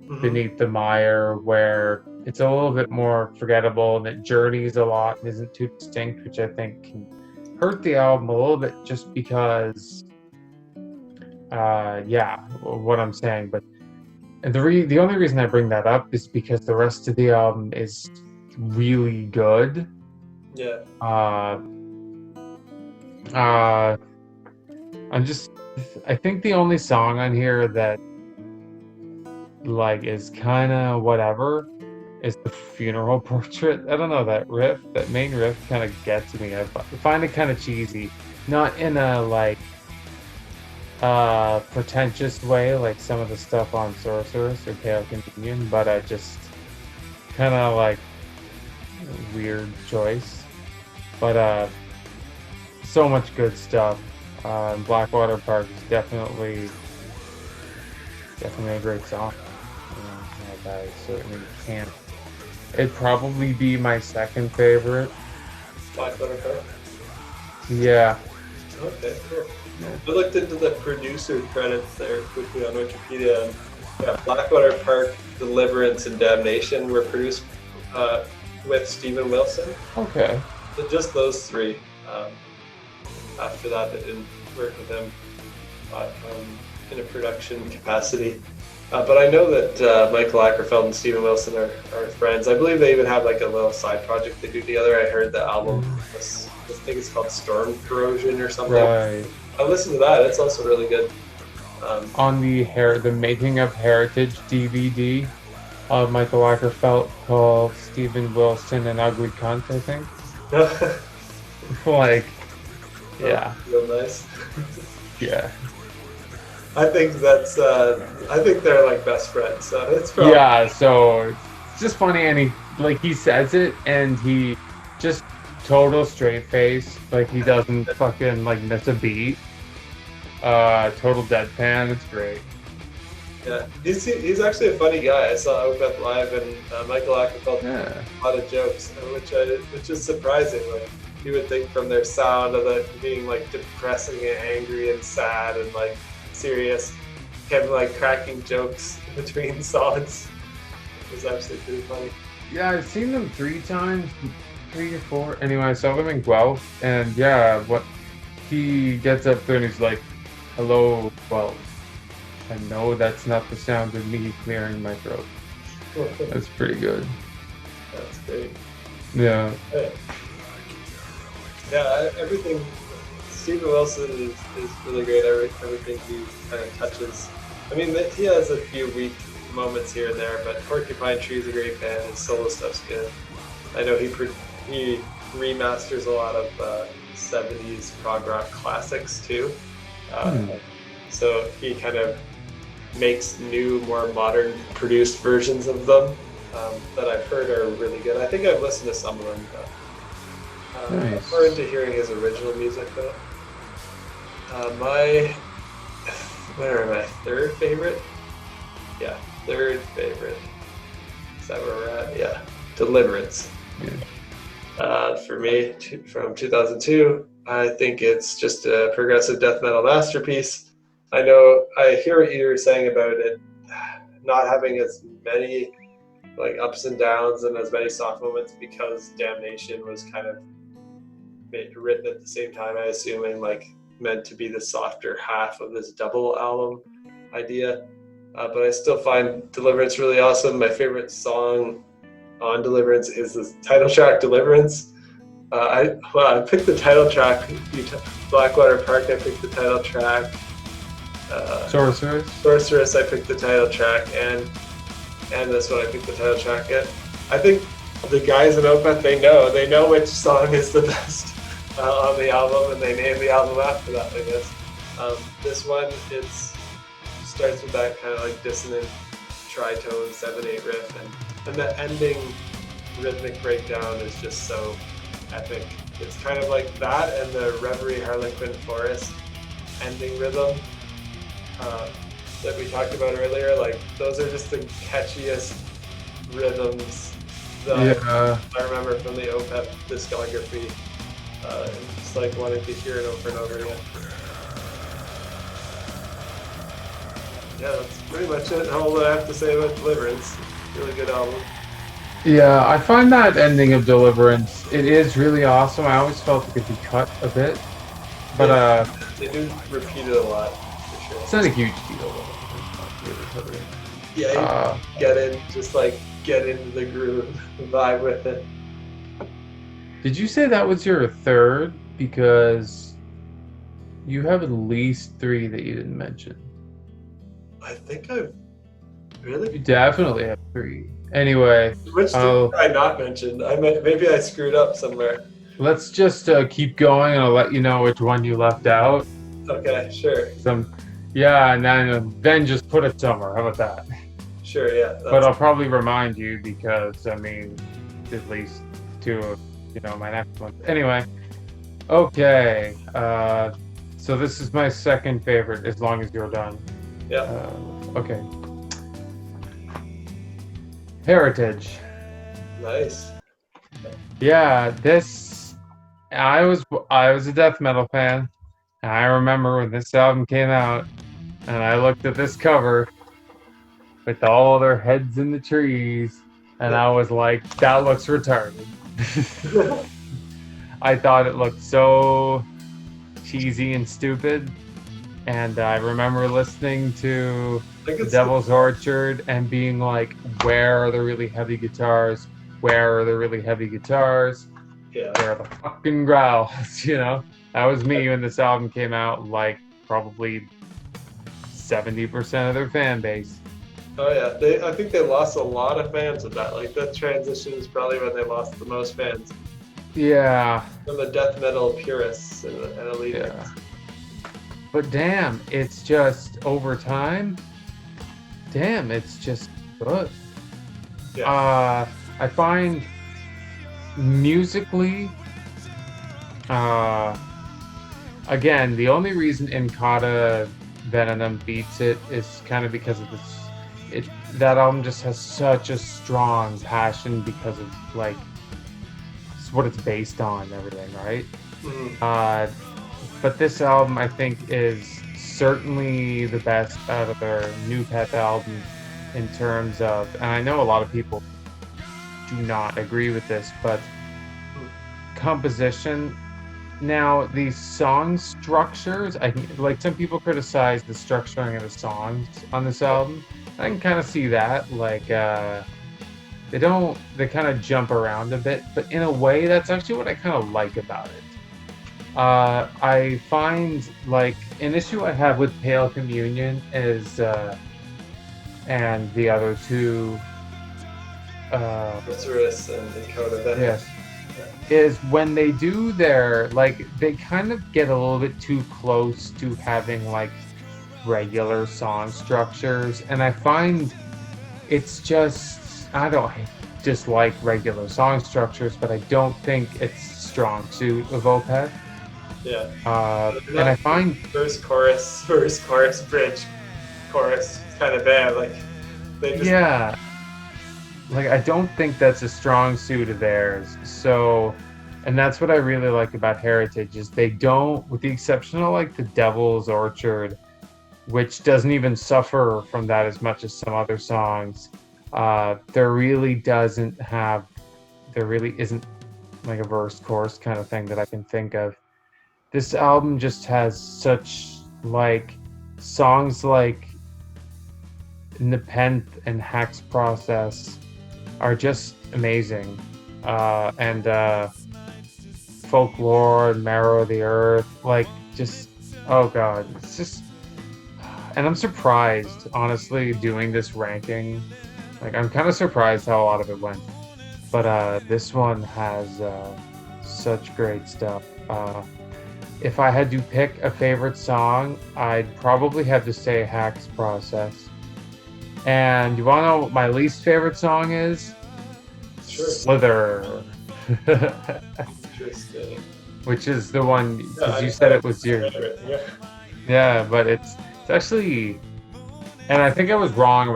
Mhm. Beneath the Mire, where it's a little bit more forgettable and it journeys a lot and isn't too distinct, which I think can hurt the album a little bit just because, what I'm saying. But the only reason I bring that up is because the rest of the album is really good. Yeah. I think the only song on here that like is kind of whatever is the Funeral Portrait. I don't know, that main riff kind of gets me. I find it kind of cheesy, not in a like pretentious way like some of the stuff on Sorceress or Pale Communion, but I just kind of like weird choice. But so much good stuff. Blackwater Park is definitely a great song. I certainly can't. It'd probably be my second favorite. Blackwater Park. Yeah. Okay, cool. I looked into the producer credits there quickly on Wikipedia, and yeah, Blackwater Park, Deliverance, and Damnation were produced with Steven Wilson. Okay. So just those three. After that, I didn't work with him in a production capacity. But I know that Michael Ackerfeld and Steven Wilson are friends. I believe they even have like a little side project they do together. I heard the album, I think it's called Storm Corrosion or something. Right. I listened to that. It's also really good. On the Making of Heritage DVD of Michael Ackerfeld called Steven Wilson an Ugly Cunt, I think. Like, yeah. Real nice. Yeah. I think that's. I think they're like best friends. So it's probably. Yeah. So it's just funny, and he says it, and he just total straight face, like he doesn't fucking like miss a beat. Total Deadpan. It's great. Yeah, he's actually a funny guy. I saw Opeth live, and Michael Ackerfeld Yeah. a lot of jokes, which is surprising. Like you would think from their sound of it being like depressing and angry and sad and like serious, him like cracking jokes between songs. It was actually pretty funny. Yeah, I've seen them 3 times, 3 or 4. Anyway, I saw them in Guelph, and yeah, what he gets up there and he's like, "Hello, Guelph." I know that's not the sound of me clearing my throat. That's pretty good. That's great. Yeah. Yeah, everything. Stephen Wilson is really great. Everything he kind of touches. I mean, he has a few weak moments here and there, but Porcupine Tree is a great band. His solo stuff's good. I know he remasters a lot of 70s prog rock classics too. So he kind of makes new, more modern produced versions of them that I've heard are really good. I think I've listened to some of them, but Nice. I'm more into hearing his original music though. My third favorite? Yeah, third favorite. Is that where we're at? Yeah, Deliverance. Yeah. For me, from 2002, I think it's just a progressive death metal masterpiece. I know, I hear what you were saying about it not having as many like ups and downs and as many soft moments because Damnation was kind of written at the same time, I assume, and like meant to be the softer half of this double album idea. But I still find Deliverance really awesome. My favorite song on Deliverance is the title track, Deliverance. I picked the title track. Blackwater Park, I picked the title track. Sorceress, I picked the title track, and this one I picked the title track. And I think the guys in Opeth, they know which song is the best on the album, and they name the album after that, I guess. This one, it starts with that kind of like dissonant tritone 7/8 riff, and the ending rhythmic breakdown is just so epic. It's kind of like that and the Reverie Harlequin Forest ending rhythm that we talked about earlier. Like those are just the catchiest rhythms that I remember from the Opeth discography. Just like wanting to hear it over and over again. Yeah, that's pretty much it. All I have to say about Deliverance. Really good album. Yeah, I find that ending of Deliverance, it is really awesome. I always felt it could be cut a bit, but they do repeat it a lot, for sure. It's not a huge deal. Yeah, get into the groove, vibe with it. Did you say that was your third? Because you have at least 3 that you didn't mention. I think I've really. You definitely have 3. Anyway, which did I not mention? Maybe I screwed up somewhere. Let's just keep going, and I'll let you know which one you left out. Okay, sure. Yeah, and then just put it somewhere. How about that? Sure, yeah. But I'll probably remind you because I mean, at least 2 of my next one. Anyway, okay. So this is my second favorite. As long as you're done. Yeah. Okay. Heritage. Nice. Yeah, I was a death metal fan. And I remember when this album came out, and I looked at this cover with all their heads in the trees, and I was like, that looks retarded. I thought it looked so cheesy and stupid. And I remember listening to The Devil's Orchard and being like, where are the really heavy guitars? Where are the really heavy guitars? Yeah. Where are the fucking growls? That was me when this album came out, like probably 70% of their fan base. Oh yeah, I think they lost a lot of fans with that. Like that transition is probably when they lost the most fans. Yeah. From the death metal purists and elitists. Yeah. But damn, it's just over time. Damn, it's just good. Yeah. I find musically, again, the only reason Incata Venom beats it is kind of because of this. That album just has such a strong passion because of like it's what it's based on and everything, right? Mm. Uh, but this album, I think, is certainly the best out of their new Pet album in terms of, and I know a lot of people do not agree with this, but composition. Now, these song structures, I can, like some people criticize the structuring of the songs on this album. I can kind of see that. Like, they kind of jump around a bit, but in a way, that's actually what I kind of like about it. I find like an issue I have with Pale Communion is, and the other two, Sorceress and Dakota Venom. yes, is when they do their like they kind of get a little bit too close to having like regular song structures, and I find it's just I don't dislike regular song structures, but I don't think it's strong suit of Opeth. Yeah. And I find verse, chorus, bridge, chorus kind of band. Like they just yeah, like I don't think that's a strong suit of theirs. So, and that's what I really like about Heritage is they don't, with the exception of like the Devil's Orchard, which doesn't even suffer from that as much as some other songs. There really isn't like a verse chorus kind of thing that I can think of. This album just has such like songs like Nepenthe and Hack's Process are just amazing. And Folklore and Marrow of the Earth, like just oh god, it's just and I'm surprised, honestly, doing this ranking. Like I'm kind of surprised how a lot of it went. But this one has such great stuff. If I had to pick a favorite song, I'd probably have to say Hack's Process. And you want to know what my least favorite song is? sure. Slither. Interesting. Which is the one, because Yeah, you said it was your... Yeah. Yeah, but it's actually... And I think I was wrong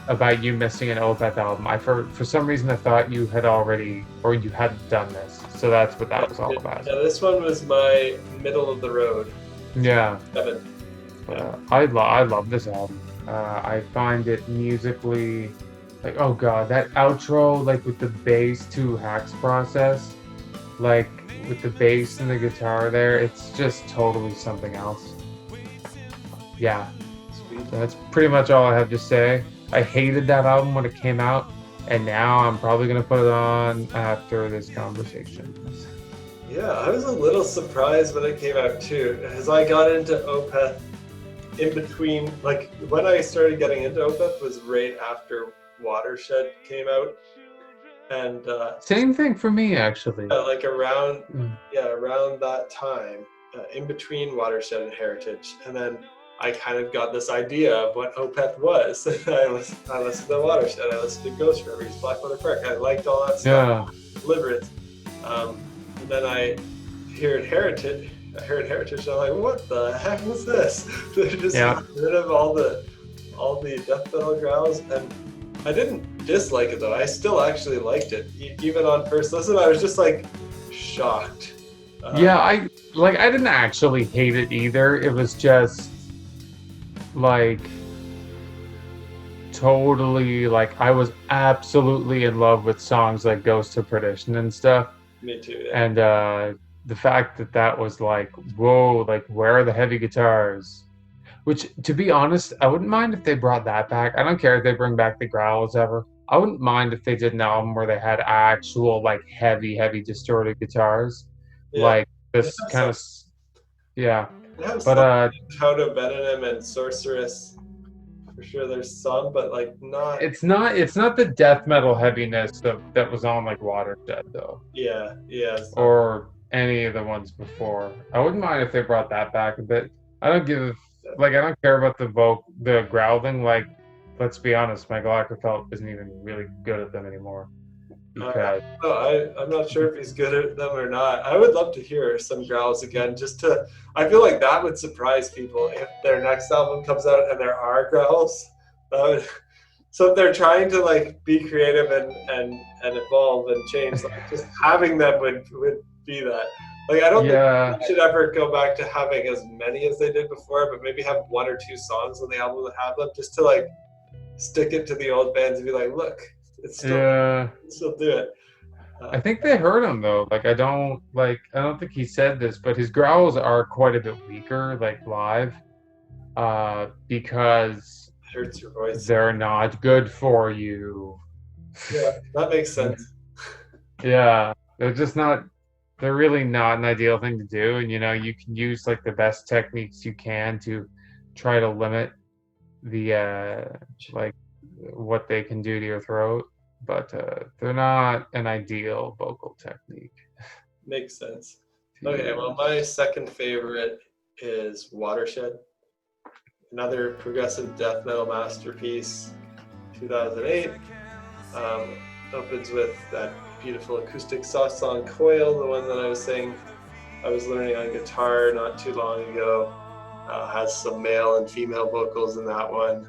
about you missing an Opeth album. For some reason I thought you had already, or you hadn't done this. So that's what that was all about. Yeah, this one was my middle of the road. Yeah. 7. I love this album. I find it musically, like, oh god, that outro, like with the bass to Hack's Process, like with the bass and the guitar there, it's just totally something else. Yeah, Sweet. so that's pretty much all I have to say. I hated that album when it came out, and now I'm probably gonna put it on after this conversation. Yeah, I was a little surprised when it came out too, as I got into Opeth in between, like when I started getting into Opeth was right after Watershed came out, and Same thing for me, actually. like around Mm. around that time, in between Watershed and Heritage, and then I kind of got this idea of what Opeth was. I listened to Watershed, I listened to Ghost Rivers, Blackwater Park, I liked all that stuff. Yeah. Deliverance. And then I heard Heritage, and I'm like, what the heck was this? They're just Yeah. rid of all the death metal growls, and I didn't dislike it though. I still actually liked it. Even on first listen, I was just like shocked. Yeah, I didn't actually hate it either. It was just like totally like I was absolutely in love with songs like Ghost of Perdition and stuff. Me too. Yeah. And the fact that was like, whoa, like where are the heavy guitars? Which, to be honest, I wouldn't mind if they brought that back. I don't care if they bring back the growls ever. I wouldn't mind if they did an album where they had actual like heavy distorted guitars, Yeah. like this Yeah, kind of yeah. It has But How to Venom and Sorceress. For sure, there's some, but like not. it's not the death metal heaviness that was on like Watershed though, Yeah. or any of the ones before. I wouldn't mind if they brought that back a bit. I don't care about the growling. Like, let's be honest, Michael Ackerfeld isn't even really good at them anymore. because No, I'm not sure if he's good at them or not. I would love to hear some growls again, I feel like that would surprise people if their next album comes out and there are growls. That would, so if they're trying to like be creative and evolve and change, like just having them would be that. Like I don't think they should ever go back to having as many as they did before, but maybe have one or two songs on the album that have them, just to like stick it to the old bands and be like, look, it's still do it. I think they heard him though. Like I don't think he said this, but his growls are quite a bit weaker, like live, because it hurts your voice. They're not good for you. Yeah, that makes sense. Yeah, they're really not an ideal thing to do, and you can use like the best techniques you can to try to limit the like what they can do to your throat, but they're not an ideal vocal technique. Makes sense. Okay, well, my second favorite is Watershed, another progressive death metal masterpiece, 2008. Opens with that beautiful acoustic soft song Coil, the one that I was saying I was learning on guitar not too long ago. Has some male and female vocals in that one.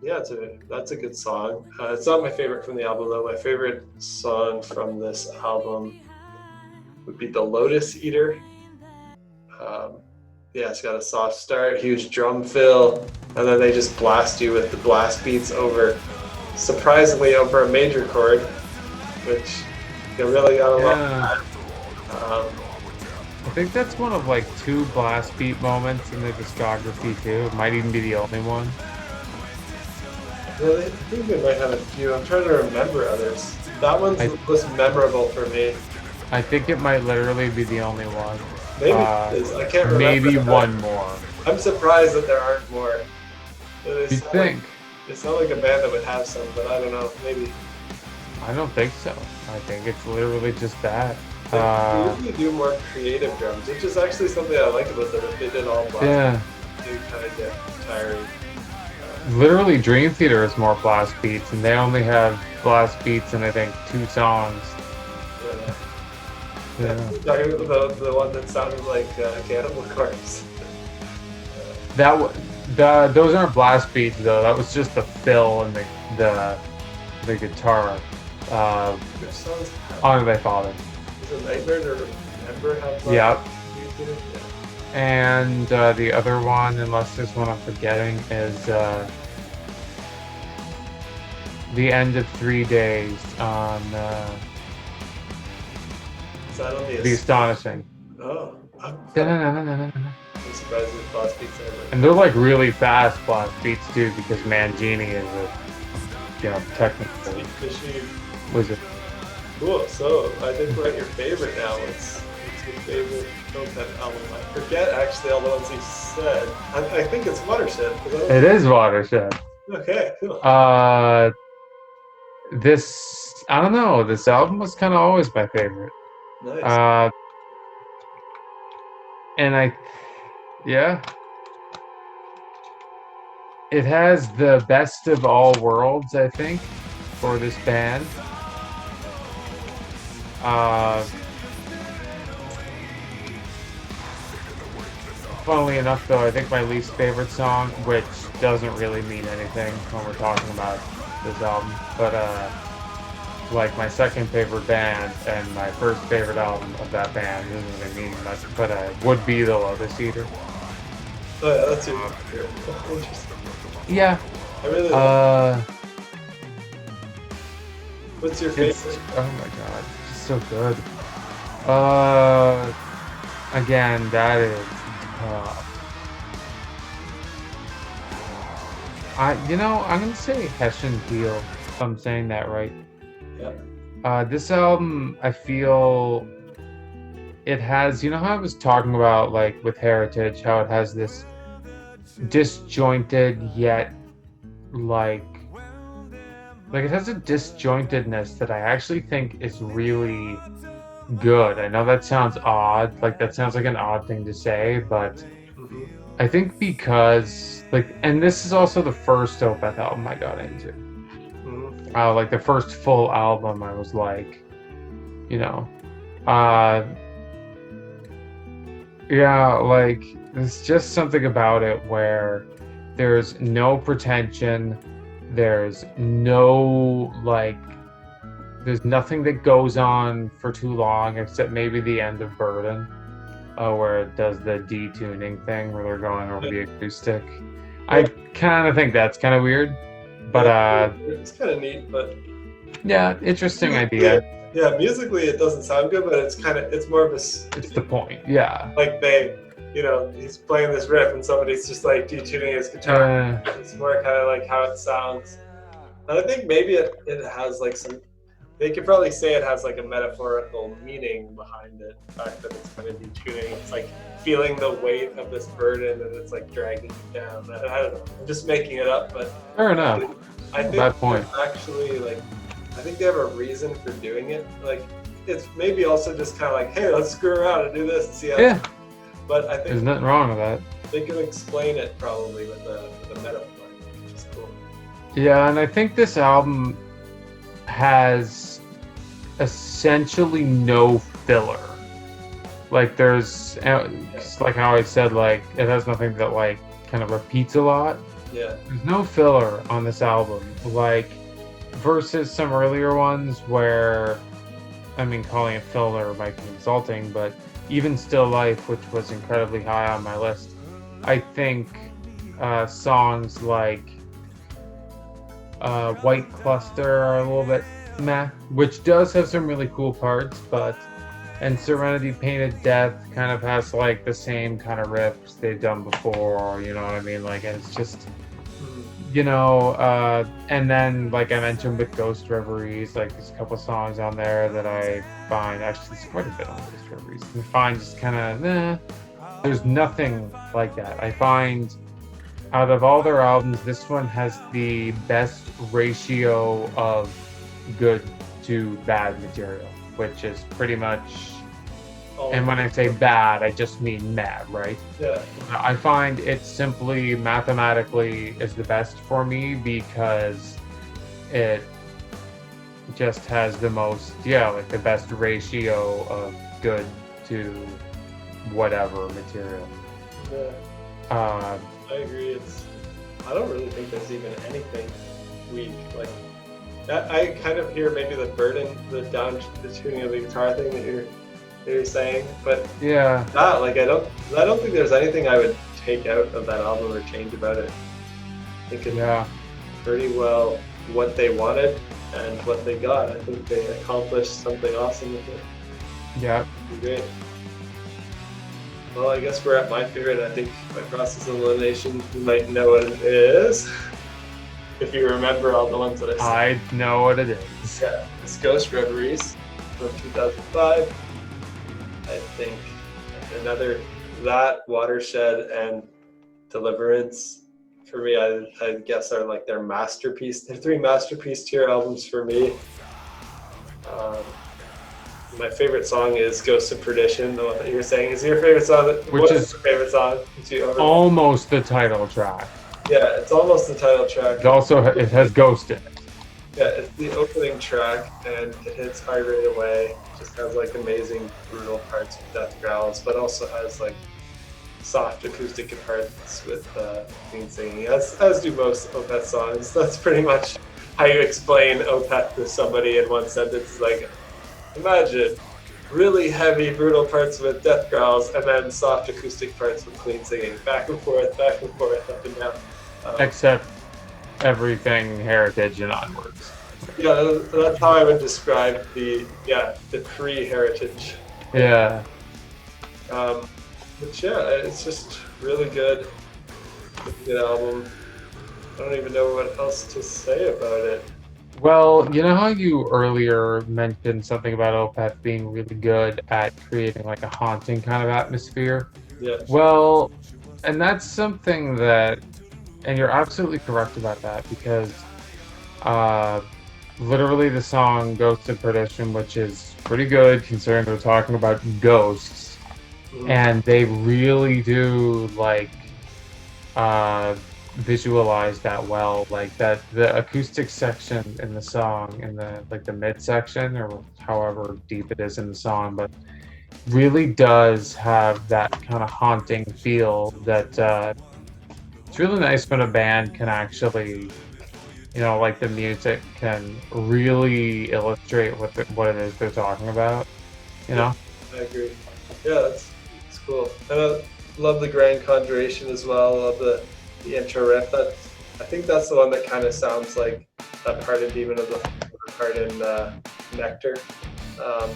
Yeah, that's a good song. It's not my favorite from the album though. My favorite song from this album would be The Lotus Eater. Yeah, it's got a soft start, huge drum fill, and then they just blast you with the blast beats surprisingly over a major chord, which you really gotta love. I think that's one of like 2 blast beat moments in their discography too. It might even be the only one. Really? I think they might have a few. I'm trying to remember others. That one's the most memorable for me. I think it might literally be the only one. Maybe it is. I can't remember. Maybe one more. I'm surprised that there aren't more. You think? It sounds like a band that would have some, but I don't know. Maybe. I don't think so. I think it's literally just that. They usually do more creative drums, which is actually something I like about them. If they did all blast, yeah, they kind of get tiring. Literally, Dream Theater is more blast beats, and they only have blast beats in I think 2 songs. Yeah. Talking about the one that sounded like Cannibal Corpse. Those aren't blast beats though. That was just the fill and the guitar. Honor Thy Father. Is it Nightmare to Remember How Blast? Yeah. And the other one, unless there's one I'm forgetting, is The End of 3 Days on The Astonishing. Oh. I'm surprised with blast beats ever. And they're like really fast blast beats too, because Mangini is a technical wizard. Cool. So I think we're at your favorite now. What's your favorite Opeth album? I forget actually all the ones he said. I think it's Watershed. It is Watershed. Okay. Cool. I don't know. This album was kind of always my favorite. Nice. And it has the best of all worlds, I think, for this band. Funnily enough, though, I think my least favorite song, which doesn't really mean anything when we're talking about this album, but like my second favorite band and my first favorite album of that band doesn't really mean much, but would be The Lotus Eater. Oh yeah, that's your favorite. Interesting. Yeah. I really like it. What's your favorite? Oh my god, it's so good. Again, that is I'm gonna say Hessian Peel, if I'm saying that right. Yeah. This album, I feel it has, how I was talking about like with Heritage, how it has this disjointed yet like it has a disjointedness that I actually think is really good. I know that sounds odd, that sounds like an odd thing to say, but I think because and this is also the first Opeth album I got into. Like the first full album, I was like, you know, uh, yeah, like there's just something about it where there's no pretension, there's no like, there's nothing that goes on for too long except maybe the end of Burden, where it does the detuning thing where they're going over the acoustic. I kind of think that's kind of weird, but it's kind of neat, but yeah, interesting idea. Yeah, musically it doesn't sound good, but it's more of a. It's the point, yeah. Like he's playing this riff and somebody's just like detuning his guitar. It's more kind of like how it sounds, and I think maybe it has like some. They could probably say it has like a metaphorical meaning behind it. The fact that it's kind of detuning, it's like feeling the weight of this burden and it's like dragging you down. I don't know. I'm just making it up, but fair enough. I think that point. Actually, like, I think they have a reason for doing it. Like, it's maybe also just kind of like, hey, let's screw around and do this and see how. Yeah. But I think there's nothing wrong with that. They can explain it probably with a metaphor, which is cool. Yeah, and I think this album has essentially no filler. Like there's like how I said, like it has nothing that like kind of repeats a lot. Yeah. There's no filler on this album, like versus some earlier ones where, I mean, calling it filler might be insulting, but even Still Life, which was incredibly high on my list, I think songs like White Cluster are a little bit meh, which does have some really cool parts, and Serenity Painted Death kind of has like the same kind of riffs they've done before, you know what I mean? Like, and it's just, and then like I mentioned with Ghost Reveries, like there's a couple songs on there that I find, actually there's quite a bit on Ghost Reveries, I find just kind of, there's nothing like that. I find out of all their albums, this one has the best ratio of good to bad material, which is pretty much, and when I say bad, I just mean mad, right? Yeah. I find it simply mathematically is the best for me because it just has the most, like the best ratio of good to whatever material. Yeah. I agree. I don't really think there's even anything weak. Like, I kind of hear maybe the burden, the tuning of the guitar thing that you're saying, but yeah, I don't think there's anything I would take out of that album or change about it. I think it's pretty well what they wanted and what they got. I think they accomplished something awesome with it. Yeah. Great. Well, I guess we're at my favorite. I think by process of elimination, you might know what it is. If you remember all the ones that I said. I know what it is. Yeah, it's Ghost Reveries from 2005. I think that Watershed and Deliverance for me, I guess are like their masterpiece. They're 3 masterpiece tier albums for me. My favorite song is Ghosts of Perdition, the one that you were saying. Is your favorite song? Which is your favorite song? Almost the title track. Yeah, it's almost the title track. It has Ghost in it. Yeah, it's the opening track, and it hits hard right away. It just has like amazing, brutal parts with death growls, but also has like soft acoustic parts with clean singing, as do most Opeth songs. That's pretty much how you explain Opeth to somebody in one sentence. Like, imagine really heavy, brutal parts with death growls, and then soft acoustic parts with clean singing, back and forth, up and down. Except everything Heritage and onwards. Yeah, that's how I would describe the pre-Heritage. Yeah. But yeah, it's just really good. Good album. I don't even know what else to say about it. Well, you know how you earlier mentioned something about Opeth being really good at creating like a haunting kind of atmosphere? Yeah. Well, and that's something that, and you're absolutely correct about that, because literally the song Ghosts of Perdition, which is pretty good considering they're talking about ghosts, and they really do like visualize that well. Like that, the acoustic section in the song, in the like the mid section, or however deep it is in the song, but really does have that kind of haunting feel that it's really nice when a band can actually, like the music can really illustrate what it is they're talking about, you Yeah, know? I agree. Yeah, that's cool. And I love the Grand Conjuration as well. I love the intro riff. I think that's the one that kind of sounds like that part in Demon of the part in Nectar. Um,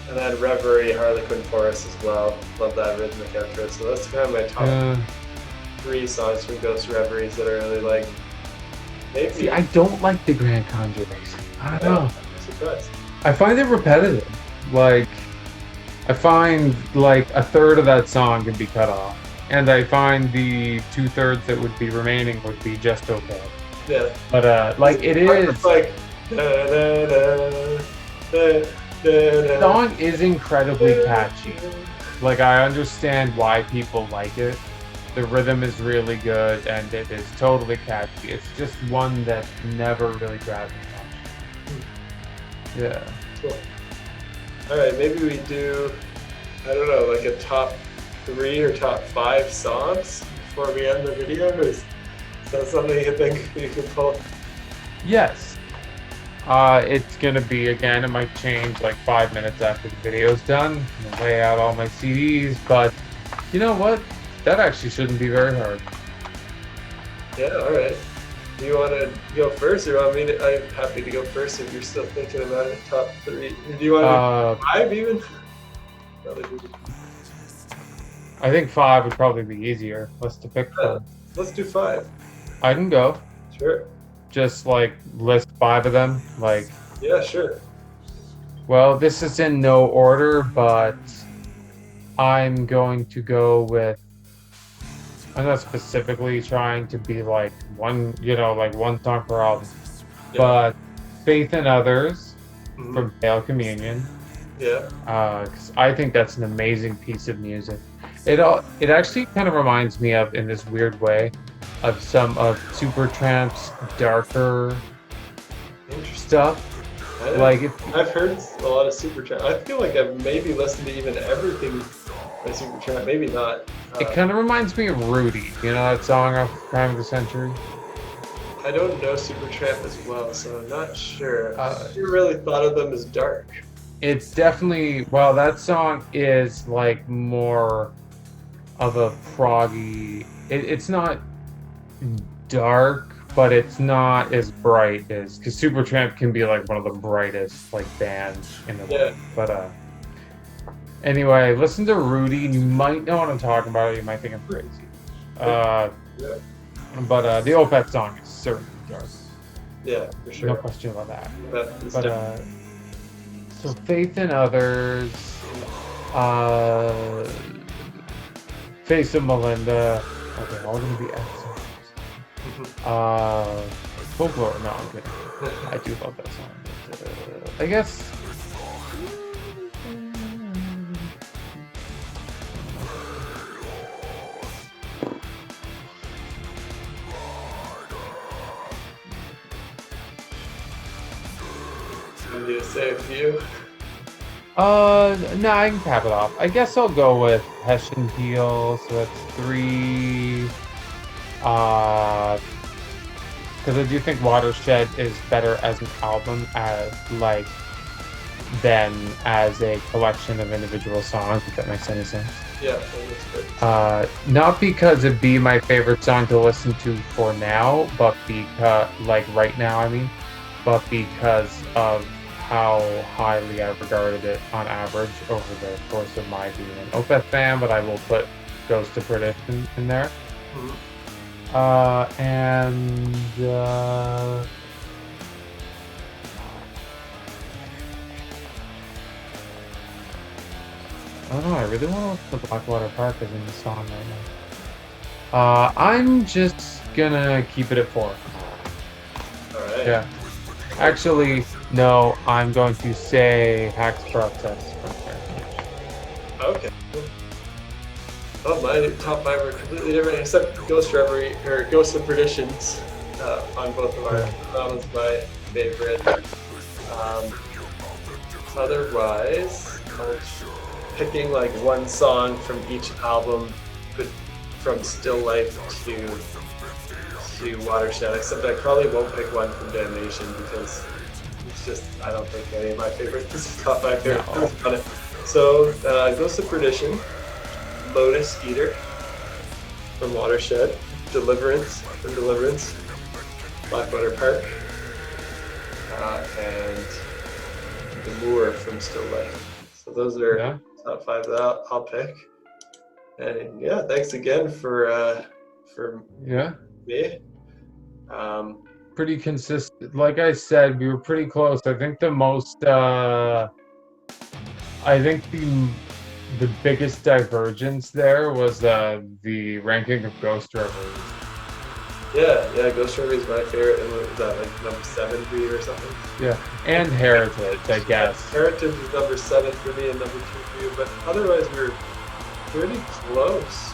and then Reverie, Harlequin Chorus as well. Love that rhythmic outro. So that's kind of my top Uh, 3 songs from Ghost Reveries that I really like. Maybe. See, I don't like the Grand Conjuration. I don't know. I'm surprised. I find it repetitive. Like, I find like a third of that song can be cut off, and I find the 2/3 that would be remaining would be just okay. Yeah. But like it is. It's like da, da, da, da, da, The da, song is incredibly catchy. Like I understand why people like it. The rhythm is really good and it is totally catchy. It's just one that never really grabbed me much. Yeah. Cool. All right, maybe we do, I don't know, like a top 3 or top 5 songs before we end the video. Is that something you think you can pull? Yes. It's gonna be, again, it might change like 5 minutes after the video's done. I'll lay out all my CDs, but you know what? That actually shouldn't be very hard. Yeah, all right. Do you want to go first, or you want me to? I'm happy to go first if you're still thinking about it. Top 3. Do you want to do 5 even? I think 5 would probably be easier. Let's to pick from. Let's do 5. I can go. Sure. Just like list 5 of them. Like, Yeah, sure. well, this is in no order, but I'm going to go with. I'm not specifically trying to be like one song per album, Yeah. but Faith in Others Mhm. from Pale Communion, Yeah. because I think that's an amazing piece of music. It actually kind of reminds me of, in this weird way, of some of Supertramp's darker Interesting. stuff. Like I've heard a lot of Supertramp. I feel like I've maybe listened to even everything by Supertramp. Maybe not. it kind of reminds me of Rudy. You know that song off Crime of the Century? I don't know Supertramp as well, so I'm not sure. I Uh, never really thought of them as dark. It's definitely, well, that song is like more of a proggy. It's not dark, but it's not as bright as, because Supertramp can be like one of the brightest like bands in the world. But anyway, listen to Rudy, and you might know what I'm talking about. You might think I'm crazy. Yeah. But the Opeth song is certainly dark. Yeah, for sure. No question about that. That is But different. so Faith in Others, Face of Melinda. Okay, all gonna be X. Folklore. No, I'm kidding. I do love that song. But, I guess. Can you say a few? No, I can cap it off. I guess I'll go with Hessian Peel, so that's 3. Because I do think Watershed is better as an album, than as a collection of individual songs, if that makes any sense. Yeah, that makes good. Not because it'd be my favorite song to listen to for now, but because, like right now, I mean, but because of how highly I regarded it on average over the course of my being an Opeth fan, but I will put Ghost of Perdition in there. Mhm. I don't know, I really want to listen to Blackwater Park as in the song right now. I'm just gonna keep it at 4. All right. Yeah. Actually, no, I'm going to say Hack's Process from there. Okay. Oh, my top five are completely different, except Ghost Reverie or Ghost of Perditions on both of our. That was my favorite. Um, Otherwise, picking like one song from each album, from Still Life to Watershed. Except I probably won't pick one from Damnation because it's just I don't think any of my favorites is top five favorites on it. So Ghost of Perdition, Lotus Eater from Watershed, Deliverance from Deliverance, Blackwater Park, and The Moor from Still Life. So those are top five that I'll pick. And yeah, thanks again for me. Pretty consistent. Like I said, we were pretty close. I think the most. I think the biggest divergence there was the ranking of Ghost Reverie. Yeah, Ghost Reverie is my favorite, and was that like number 7 for you or something? Yeah, and Heritage, I guess. Heritage is number 7 for me and number 2 for you, but otherwise we're pretty close.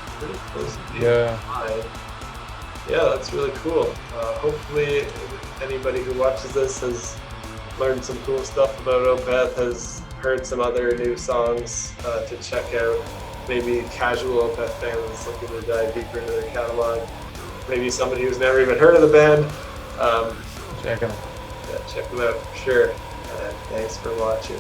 Yeah. Yeah, that's really cool. Hopefully anybody who watches this has learned some cool stuff about Opeth, has heard some other new songs to check out. Maybe casual Opeth fans looking to dive deeper into their catalog. Maybe somebody who's never even heard of the band. Check them. Yeah, check them out for sure. Thanks for watching.